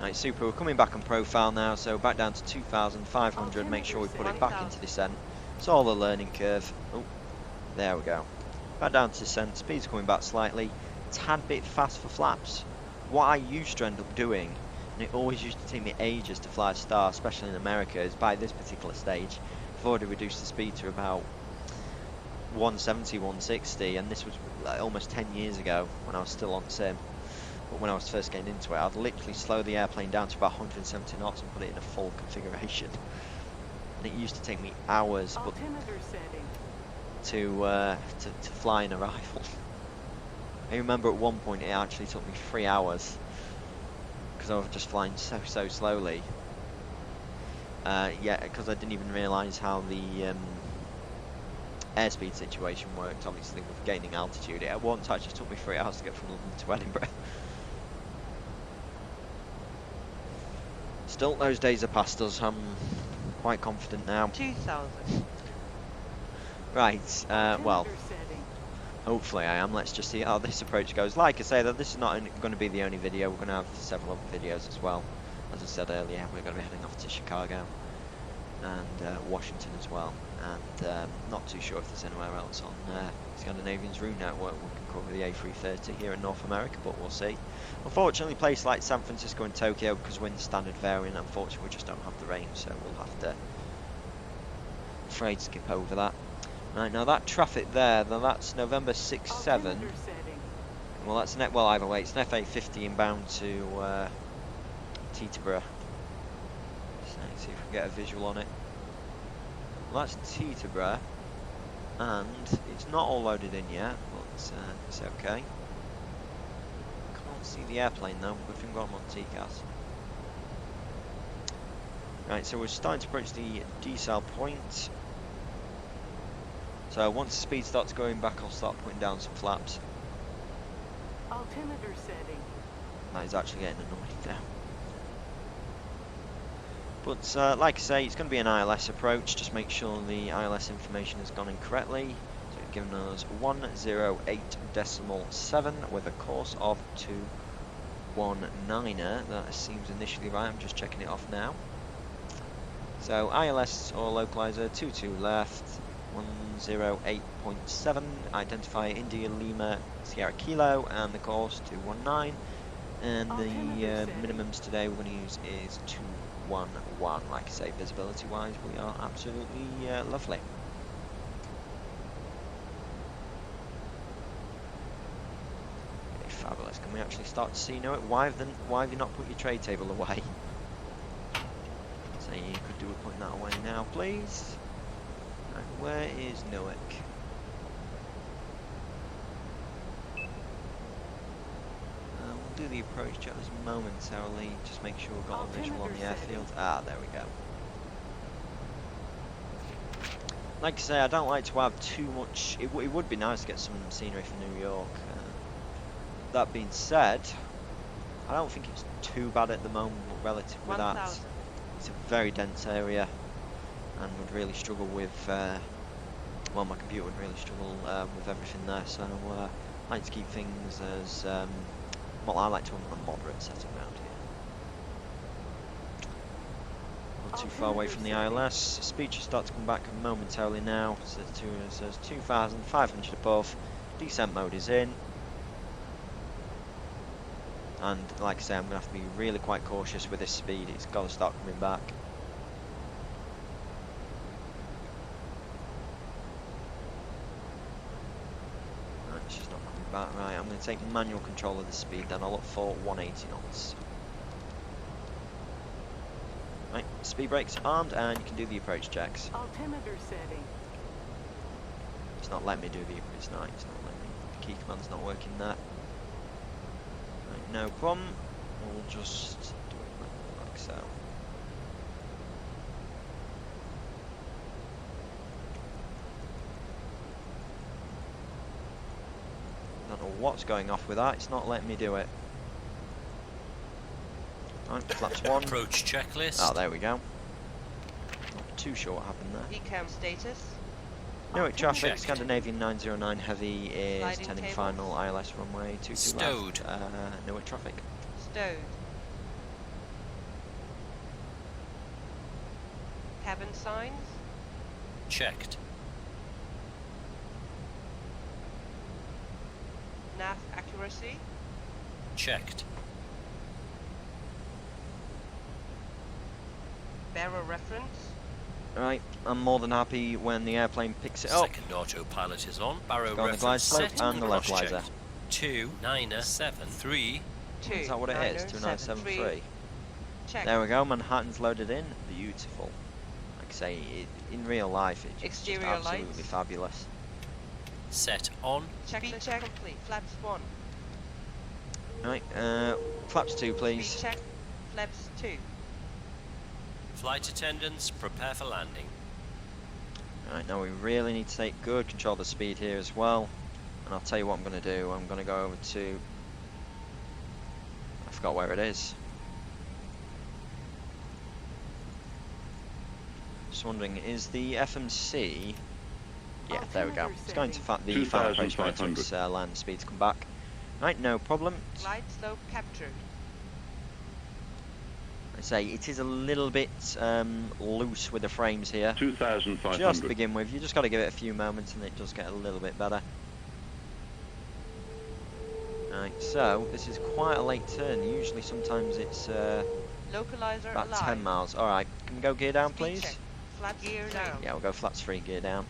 Right, super, we're coming back on profile now, so back down to 2,500, make sure we put it back into descent. It's all a learning curve. Oh, there we go. Back down to descent, speed's coming back slightly, tad bit fast for flaps. What I used to end up doing, and it always used to take me ages to fly a Star, especially in America, is by this particular stage, I've already reduced the speed to about 170, 160, and this was like almost 10 years ago when I was still on sim. But when I was first getting into it, I'd literally slow the airplane down to about 170 knots and put it in a full configuration. And it used to take me hours Altimeter setting. to fly in a rifle. I remember at one point it actually took me 3 hours because I was just flying so slowly. Yeah, because I didn't even realise how the airspeed situation worked. Obviously, with gaining altitude, it at once actually took me 3 hours to get from London to Edinburgh. Still, those days are past us. I'm quite confident now. 2000. Right, well, Altimeter setting. hopefully I am. Let's just see how this approach goes. Like I say, though, this is not going to be the only video. We're going to have several other videos as well. As I said earlier, we're going to be heading off to Chicago and Washington as well. And not too sure if there's anywhere else on Scandinavian's route network we can cover the A330 here in North America, but we'll see. Unfortunately, places like San Francisco and Tokyo, because we're in the standard variant, unfortunately we just don't have the range, so we'll have to, afraid, skip over that. Right, now that traffic there, now that's November 67. Altimeter setting. Well, that's well, either way, it's an FA50 inbound to Teterboro. So let's see if we can get a visual on it. Well, that's Teterboro, and it's not all loaded in yet, but it's okay. Can't see the airplane though, we've got them on TCAS. Right, so we're starting to approach the decel point. So once the speed starts going back, I'll start putting down some flaps. Altimeter setting. That is actually getting annoying now. But like I say, it's going to be an ILS approach. Just make sure the ILS information has gone in correctly. So it's given us 108.7 with a course of 219er. That seems initially right. I'm just checking it off now. So ILS or localizer 22 left, 108.7. Identify India Lima Sierra Kilo, and the course 219. And the minimums today we're going to use is 211. Like I say, visibility wise, we are absolutely lovely. Okay, fabulous. Can we actually start to see Newark? Why have you not put your tray table away? So you could do with putting that away now, please. Right, where is Newark? We'll do the approach check this momentarily. Just make sure we've got a visual on the airfield. Ah, there we go. Like I say, I don't like to have too much. It would be nice to get some scenery from New York. That being said, I don't think it's too bad at the moment relative with that. It's a very dense area and would really struggle with, well, my computer would really struggle with everything there, so I like to keep things as, well, I like to have a moderate setting around here. Not too far away from the ILS. Speed should start to come back momentarily now. So it says 2,500 above. Descent mode is in. And like I say, I'm going to have to be really quite cautious with this speed. It's got to start coming back. Right, it's just not coming back. Right, I'm going to take manual control of the speed, then I'll look for 180 knots. Right, speed brakes armed, and you can do the approach checks. Altimeter setting. It's not letting me do the. It's not letting me. The key command's not working there. Right, no problem. We'll just do it like so. Don't know what's going off with that. It's not letting me do it. Right, flaps one. Approach checklist. Oh, there we go. Not too sure what happened there. ECAM status. Newark traffic, Checked. Scandinavian 909 heavy is Sliding turning tables. final ILS runway 22 Stowed. left. Newark traffic. Stowed. Cabin signs. Checked. Nav accuracy. Checked. Bearer reference. Right, I'm more than happy when the airplane picks it up. Second autopilot is on. Barrow Go on the glide reference slope set and the cross-check. levelizer. 2973. Is that what it is? 2973. Check. There we go, Manhattan's loaded in. Beautiful. Like I say, in real life, it's just Exterior absolutely lights. fabulous. Set on. Speed check complete. Flaps 1. Right, flaps 2, please. Speed check. Flaps 2. Flight attendants, prepare for landing. Right, now we really need to take good control of the speed here as well. And I'll tell you what I'm going to do. I'm going to go over to... I forgot where it is. Just wondering, is the FMC... Yeah, there we go. It's going to the final approach right to its land speed to come back. Right, no problem. Glide slope captured. I say it is a little bit loose with the frames here. 2,500. Just to begin with, you just got to give it a few moments and it does get a little bit better. Right, so this is quite a late turn. Usually, sometimes it's Localizer about alive. 10 miles. All right, can we go gear down, Speed please? check. Flat gear down. Yeah, we'll go flaps 3, gear down.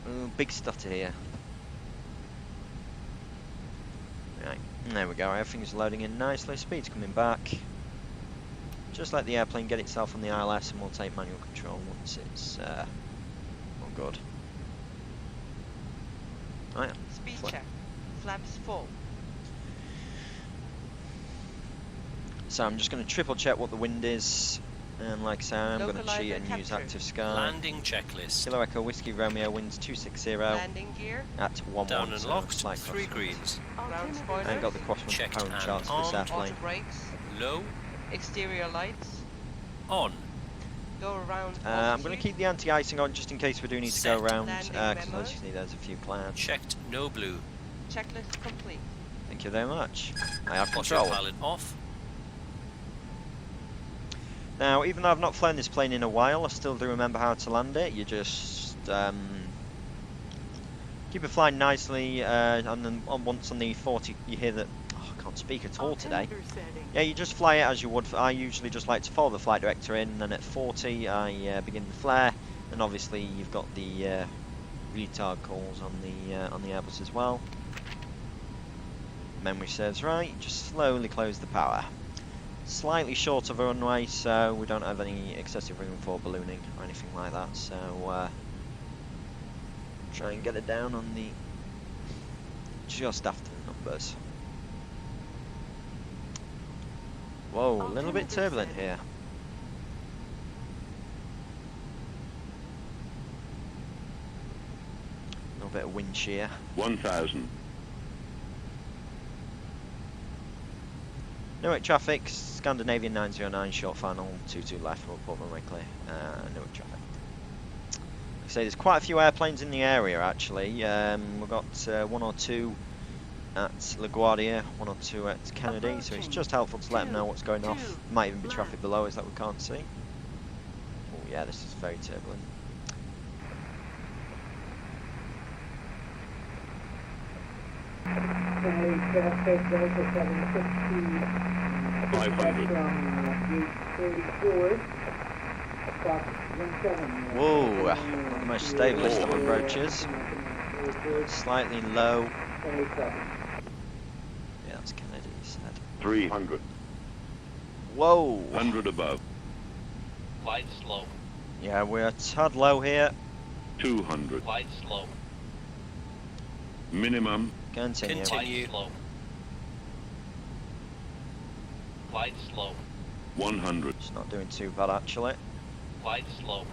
Ooh, big stutter here. Right, there we go. Everything's loading in nicely. Speed's coming back. Just let the airplane get itself on the ILS, and we'll take manual control once it's all good. Right. Speed check. Flaps 4. So I'm just going to triple check what the wind is, and like I say, I'm going to Localizer cheat and use captured. active sky. Landing checklist. Kilo Echo Whiskey Romeo winds 260 Landing gear. at 1-1. Down and so locked. slight 3 crosswind. greens. Ground I spoilers. ain't got the crosswind Checked component and charts for this on. airplane. Auto brakes. Low. Exterior lights. On. Go around. I'm going to keep the anti-icing on just in case we do need to go Set. around, Landing because memo. as you see there's a few clouds. Checked. No blue. Checklist complete. Thank you very much. I have control. Autopilot off. Now, even though I've not flown this plane in a while, I still do remember how to land it. You just keep it flying nicely, and then once on the 40, you hear that. Oh, I can't speak at all today. Yeah, you just fly it as you would. I usually just like to follow the flight director in, and then at 40, I begin the flare, and obviously you've got the retard calls on the Airbus as well. Memory serves right. Just slowly close the power. Slightly short of a runway, so we don't have any excessive room for ballooning or anything like that, so try and get it down on the just after the numbers. Whoa, a little bit turbulent here. A little bit of wind shear. 1,000. Newark traffic, Scandinavian 909, short final, 22 left, we'll put runway clear, Newark traffic. Like I say, there's quite a few airplanes in the area actually. We've got 1 or 2 at LaGuardia, 1 or 2 at Kennedy, so it's just helpful to let them know what's going off. Might even be traffic below us that we can't see. Oh yeah, this is very turbulent. Whoa, not the most stablest of approaches. Slightly low. Yeah, that's Kennedy, he said. 300. Whoa! 100 above. Glide slow. Yeah, we're a tad low here. 200. Glide slow. Minimum. Continue. Continue. Glide slow. Glide slow. 100. It's not doing too bad actually. Glide slow.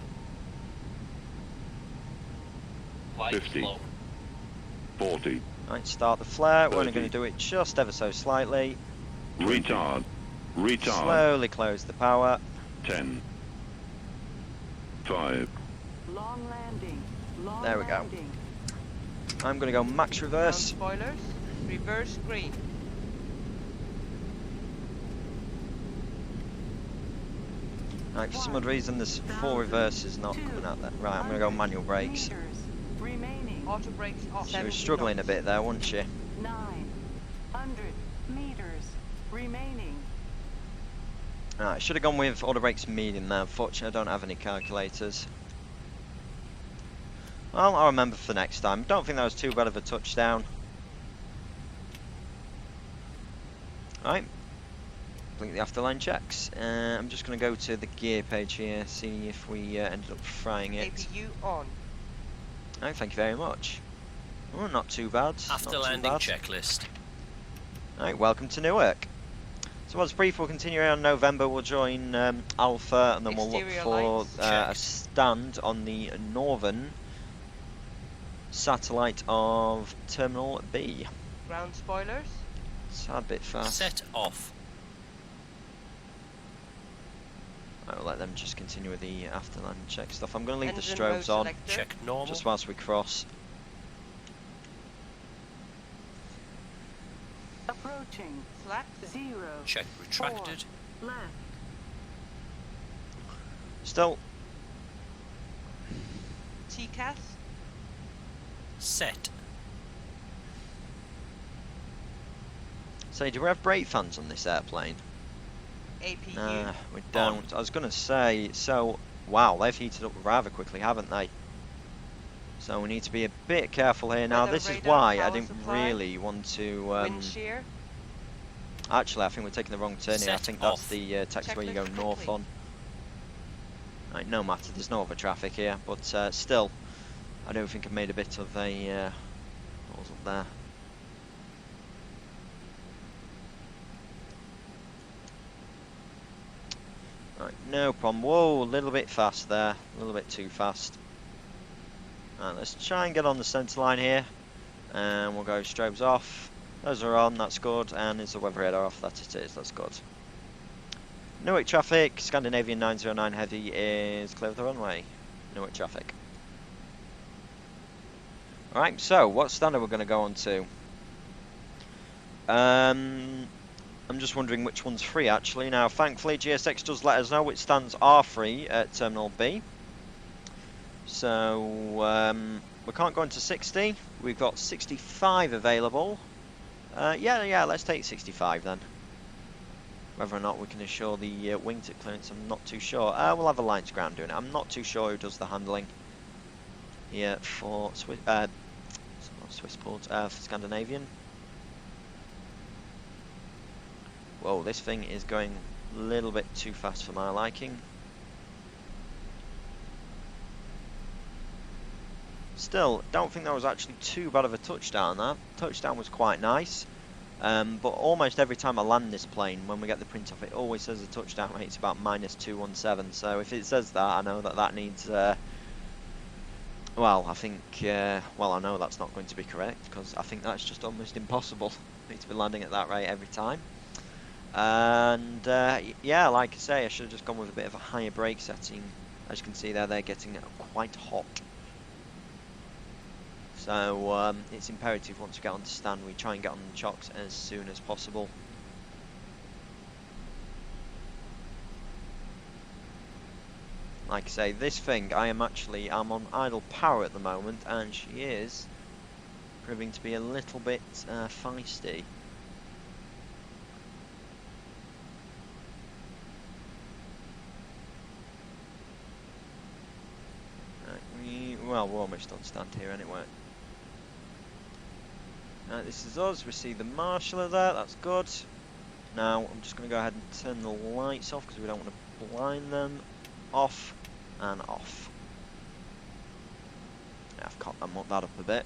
Glide 50. slow. 40. Right, start the flare. We're only 30. going to do it just ever so slightly. Retard. Retard. Slowly close the power. 10. 5. Long landing. Long There we go. landing. I'm going to go max Ground reverse. spoilers. Reverse green. Right, for some odd reason there's 4 reverses not coming out there. Right, I'm going to go manual brakes. Meters remaining. Auto brakes off. She was 70 struggling a knots. bit there, wasn't she? Right, I should have gone with auto brakes medium there. Unfortunately, I don't have any calculators. Well, I'll remember for next time. Don't think that was too bad of a touchdown. Right. Blink the afterline checks. I'm just going to go to the gear page here, see if we ended up frying it. APU on. Oh, thank you very much. Oh, not too bad. After not too landing bad. checklist. Right, welcome to Newark. So as brief, we'll continue around November. We'll join Alpha, and then we'll look Exterior for lights. a Checked. stand on the northern satellite of Terminal B. Ground spoilers. It's a bit fast. Set off. I will let them just continue with the afterland check stuff. I'm going to leave the Engine mode strobes on selector. Check normal. just whilst we cross. Approaching. Flat. 0. Check retracted. 4. Left. Still, TCAS. Set. say, do we have brake fans on this airplane? APU. Nah, we don't. I was going to say, so, wow, they've heated up rather quickly, haven't they? So we need to be a bit careful here. Now, Weather this is radar, why I power didn't supply, really want to... Wind shear. Actually, I think we're taking the wrong turn here. I Set think that's off. the taxiway you go Checklist north complete. on. Right, no matter, there's no other traffic here, but still, I don't think I've made a bit of a... what was up there? Right, no problem. Whoa, a little bit fast there. A little bit too fast. Right, let's try and get on the centre line here. And we'll go strobes off. Those are on, that's good. And is the weather radar off? That it is, that's good. Newark traffic, Scandinavian 909 Heavy is clear of the runway. Newark traffic. Alright, so what standard we're going to go on to? I'm just wondering which one's free actually. Now, thankfully, GSX does let us know which stands are free at Terminal B. So, we can't go into 60. We've got 65 available. Yeah, let's take 65 then. Whether or not we can assure the wingtip clearance, I'm not too sure. We'll have Alliance Ground doing it. I'm not too sure who does the handling here for Swissport, for Scandinavian. Whoa, this thing is going a little bit too fast for my liking. Still, don't think that was actually too bad of a touchdown. That touchdown was quite nice. But almost every time I land this plane, when we get the print off, it always says the touchdown rate's about -217. So if it says that, I know that needs... well, I think... well, I know that's not going to be correct, because I think that's just almost impossible. I need to be landing at that rate every time. And, yeah, like I say, I should have just gone with a bit of a higher brake setting. As you can see there, they're getting quite hot. So it's imperative once we get on to stand, we try and get on the chocks as soon as possible. Like I say, this thing, I'm on idle power at the moment, and she is proving to be a little bit feisty. Well, we're almost on stand here anyway. This is us, we see the marshaller there, that's good. Now, I'm just going to go ahead and turn the lights off because we don't want to blind them. Off and off. Yeah, I've cocked that up a bit.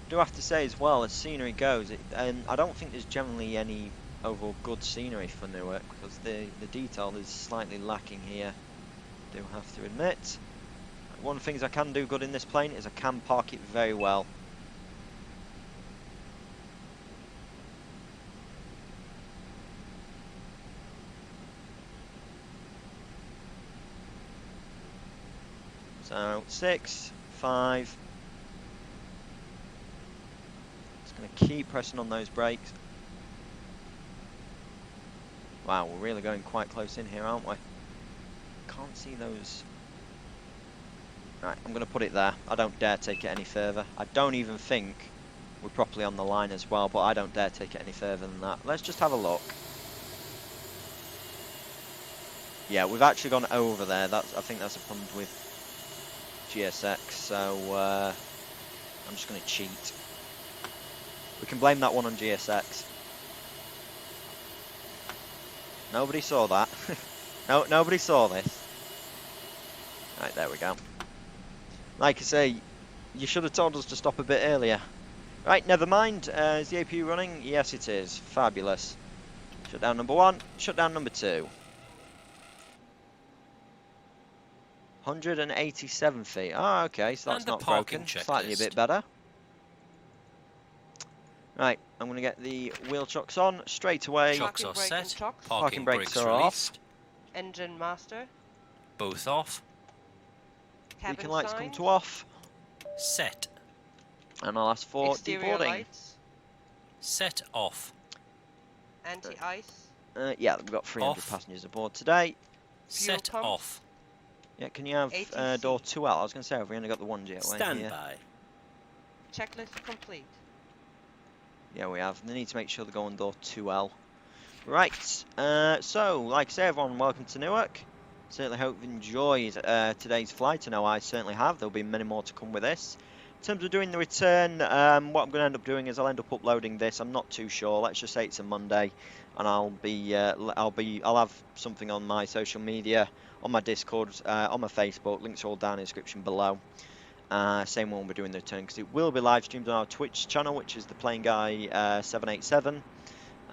I do have to say as well, as scenery goes, I don't think there's generally any overall good scenery for Newark, because the detail is slightly lacking here, I do have to admit. One of the things I can do good in this plane is I can park it very well. So 6, 5. Just going to keep pressing on those brakes. Wow, we're really going quite close in here, aren't we? Can't see those Right, I'm going to put it there. I don't dare take it any further. I don't even think we're properly on the line as well, but I don't dare take it any further than that. Let's just have a look. Yeah, we've actually gone over there. I think that's a problem with GSX, so I'm just going to cheat. We can blame that one on GSX. Nobody saw that. No, nobody saw this. Right, there we go. Like I say, you should have told us to stop a bit earlier. Right, never mind. Is the APU running? Yes, it is. Fabulous. Shutdown number 1, shutdown number 2. 187 feet. Oh, okay, so that's And the not parking broken. Slightly a bit checklist. better. Right, I'm going to get the wheel chocks on straight away. Chocks Parking are brake and set. chocks. Parking Parking brakes brakes are off. released. Engine master. Both off. Cabin Beacon lights come signs. to off. Set. And I'll ask for Exterior deboarding. lights. Set off. Anti-ice. Yeah, we've got 300 Off. passengers aboard today. Fuel Set pumps. off. Yeah, can you have ATC. door 2L? I was going to say, have we only got the one jet way here? Standby. Checklist complete. Yeah, we have. They need to make sure they go on door 2L. Right, so, like I say, everyone, welcome to Newark. Certainly hope you've enjoyed today's flight. I know I certainly have. There'll be many more to come with this. In terms of doing the return, what I'm going to end up doing is I'll end up uploading this. I'm not too sure. Let's just say it's a Monday, and I'll have something on my social media, on my Discord, on my Facebook. Links are all down in the description below. Same when we're doing the return, because it will be live streamed on our Twitch channel, which is the Plane Guy 787.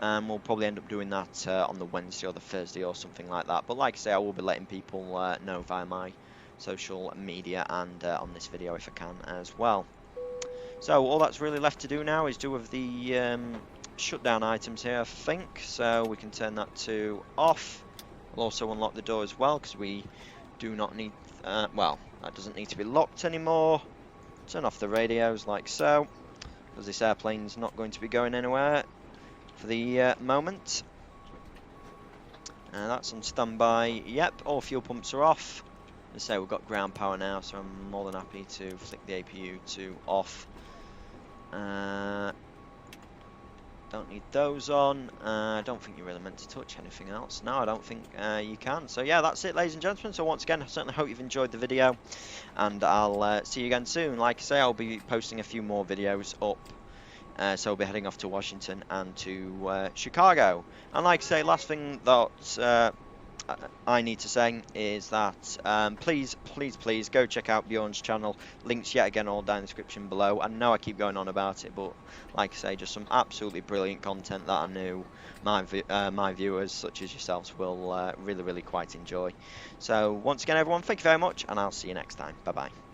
We'll probably end up doing that on the Wednesday or the Thursday or something like that. But like I say, I will be letting people know via my social media and on this video if I can as well. So all that's really left to do now is do with the shutdown items here, I think. So we can turn that to off. We'll also unlock the door as well, because we do not need, well, that doesn't need to be locked anymore. Turn off the radios like so, because this airplane's not going to be going anywhere for the moment. That's on standby. Yep, all fuel pumps are off. As I say, we've got ground power now, so I'm more than happy to flick the APU to off. Don't need those on. I don't think you're really meant to touch anything else. No, I don't think you can. So yeah, that's it, ladies and gentlemen. So once again, I certainly hope you've enjoyed the video, and I'll see you again soon. Like I say, I'll be posting a few more videos up. So we'll be heading off to Washington and to Chicago. And like I say, last thing that I need to say is that please go check out Bjorn's channel. Links yet again all down in the description below. I know I keep going on about it, but like I say, just some absolutely brilliant content that I knew my viewers, such as yourselves, will really quite enjoy. So once again, everyone, thank you very much, and I'll see you next time. Bye bye.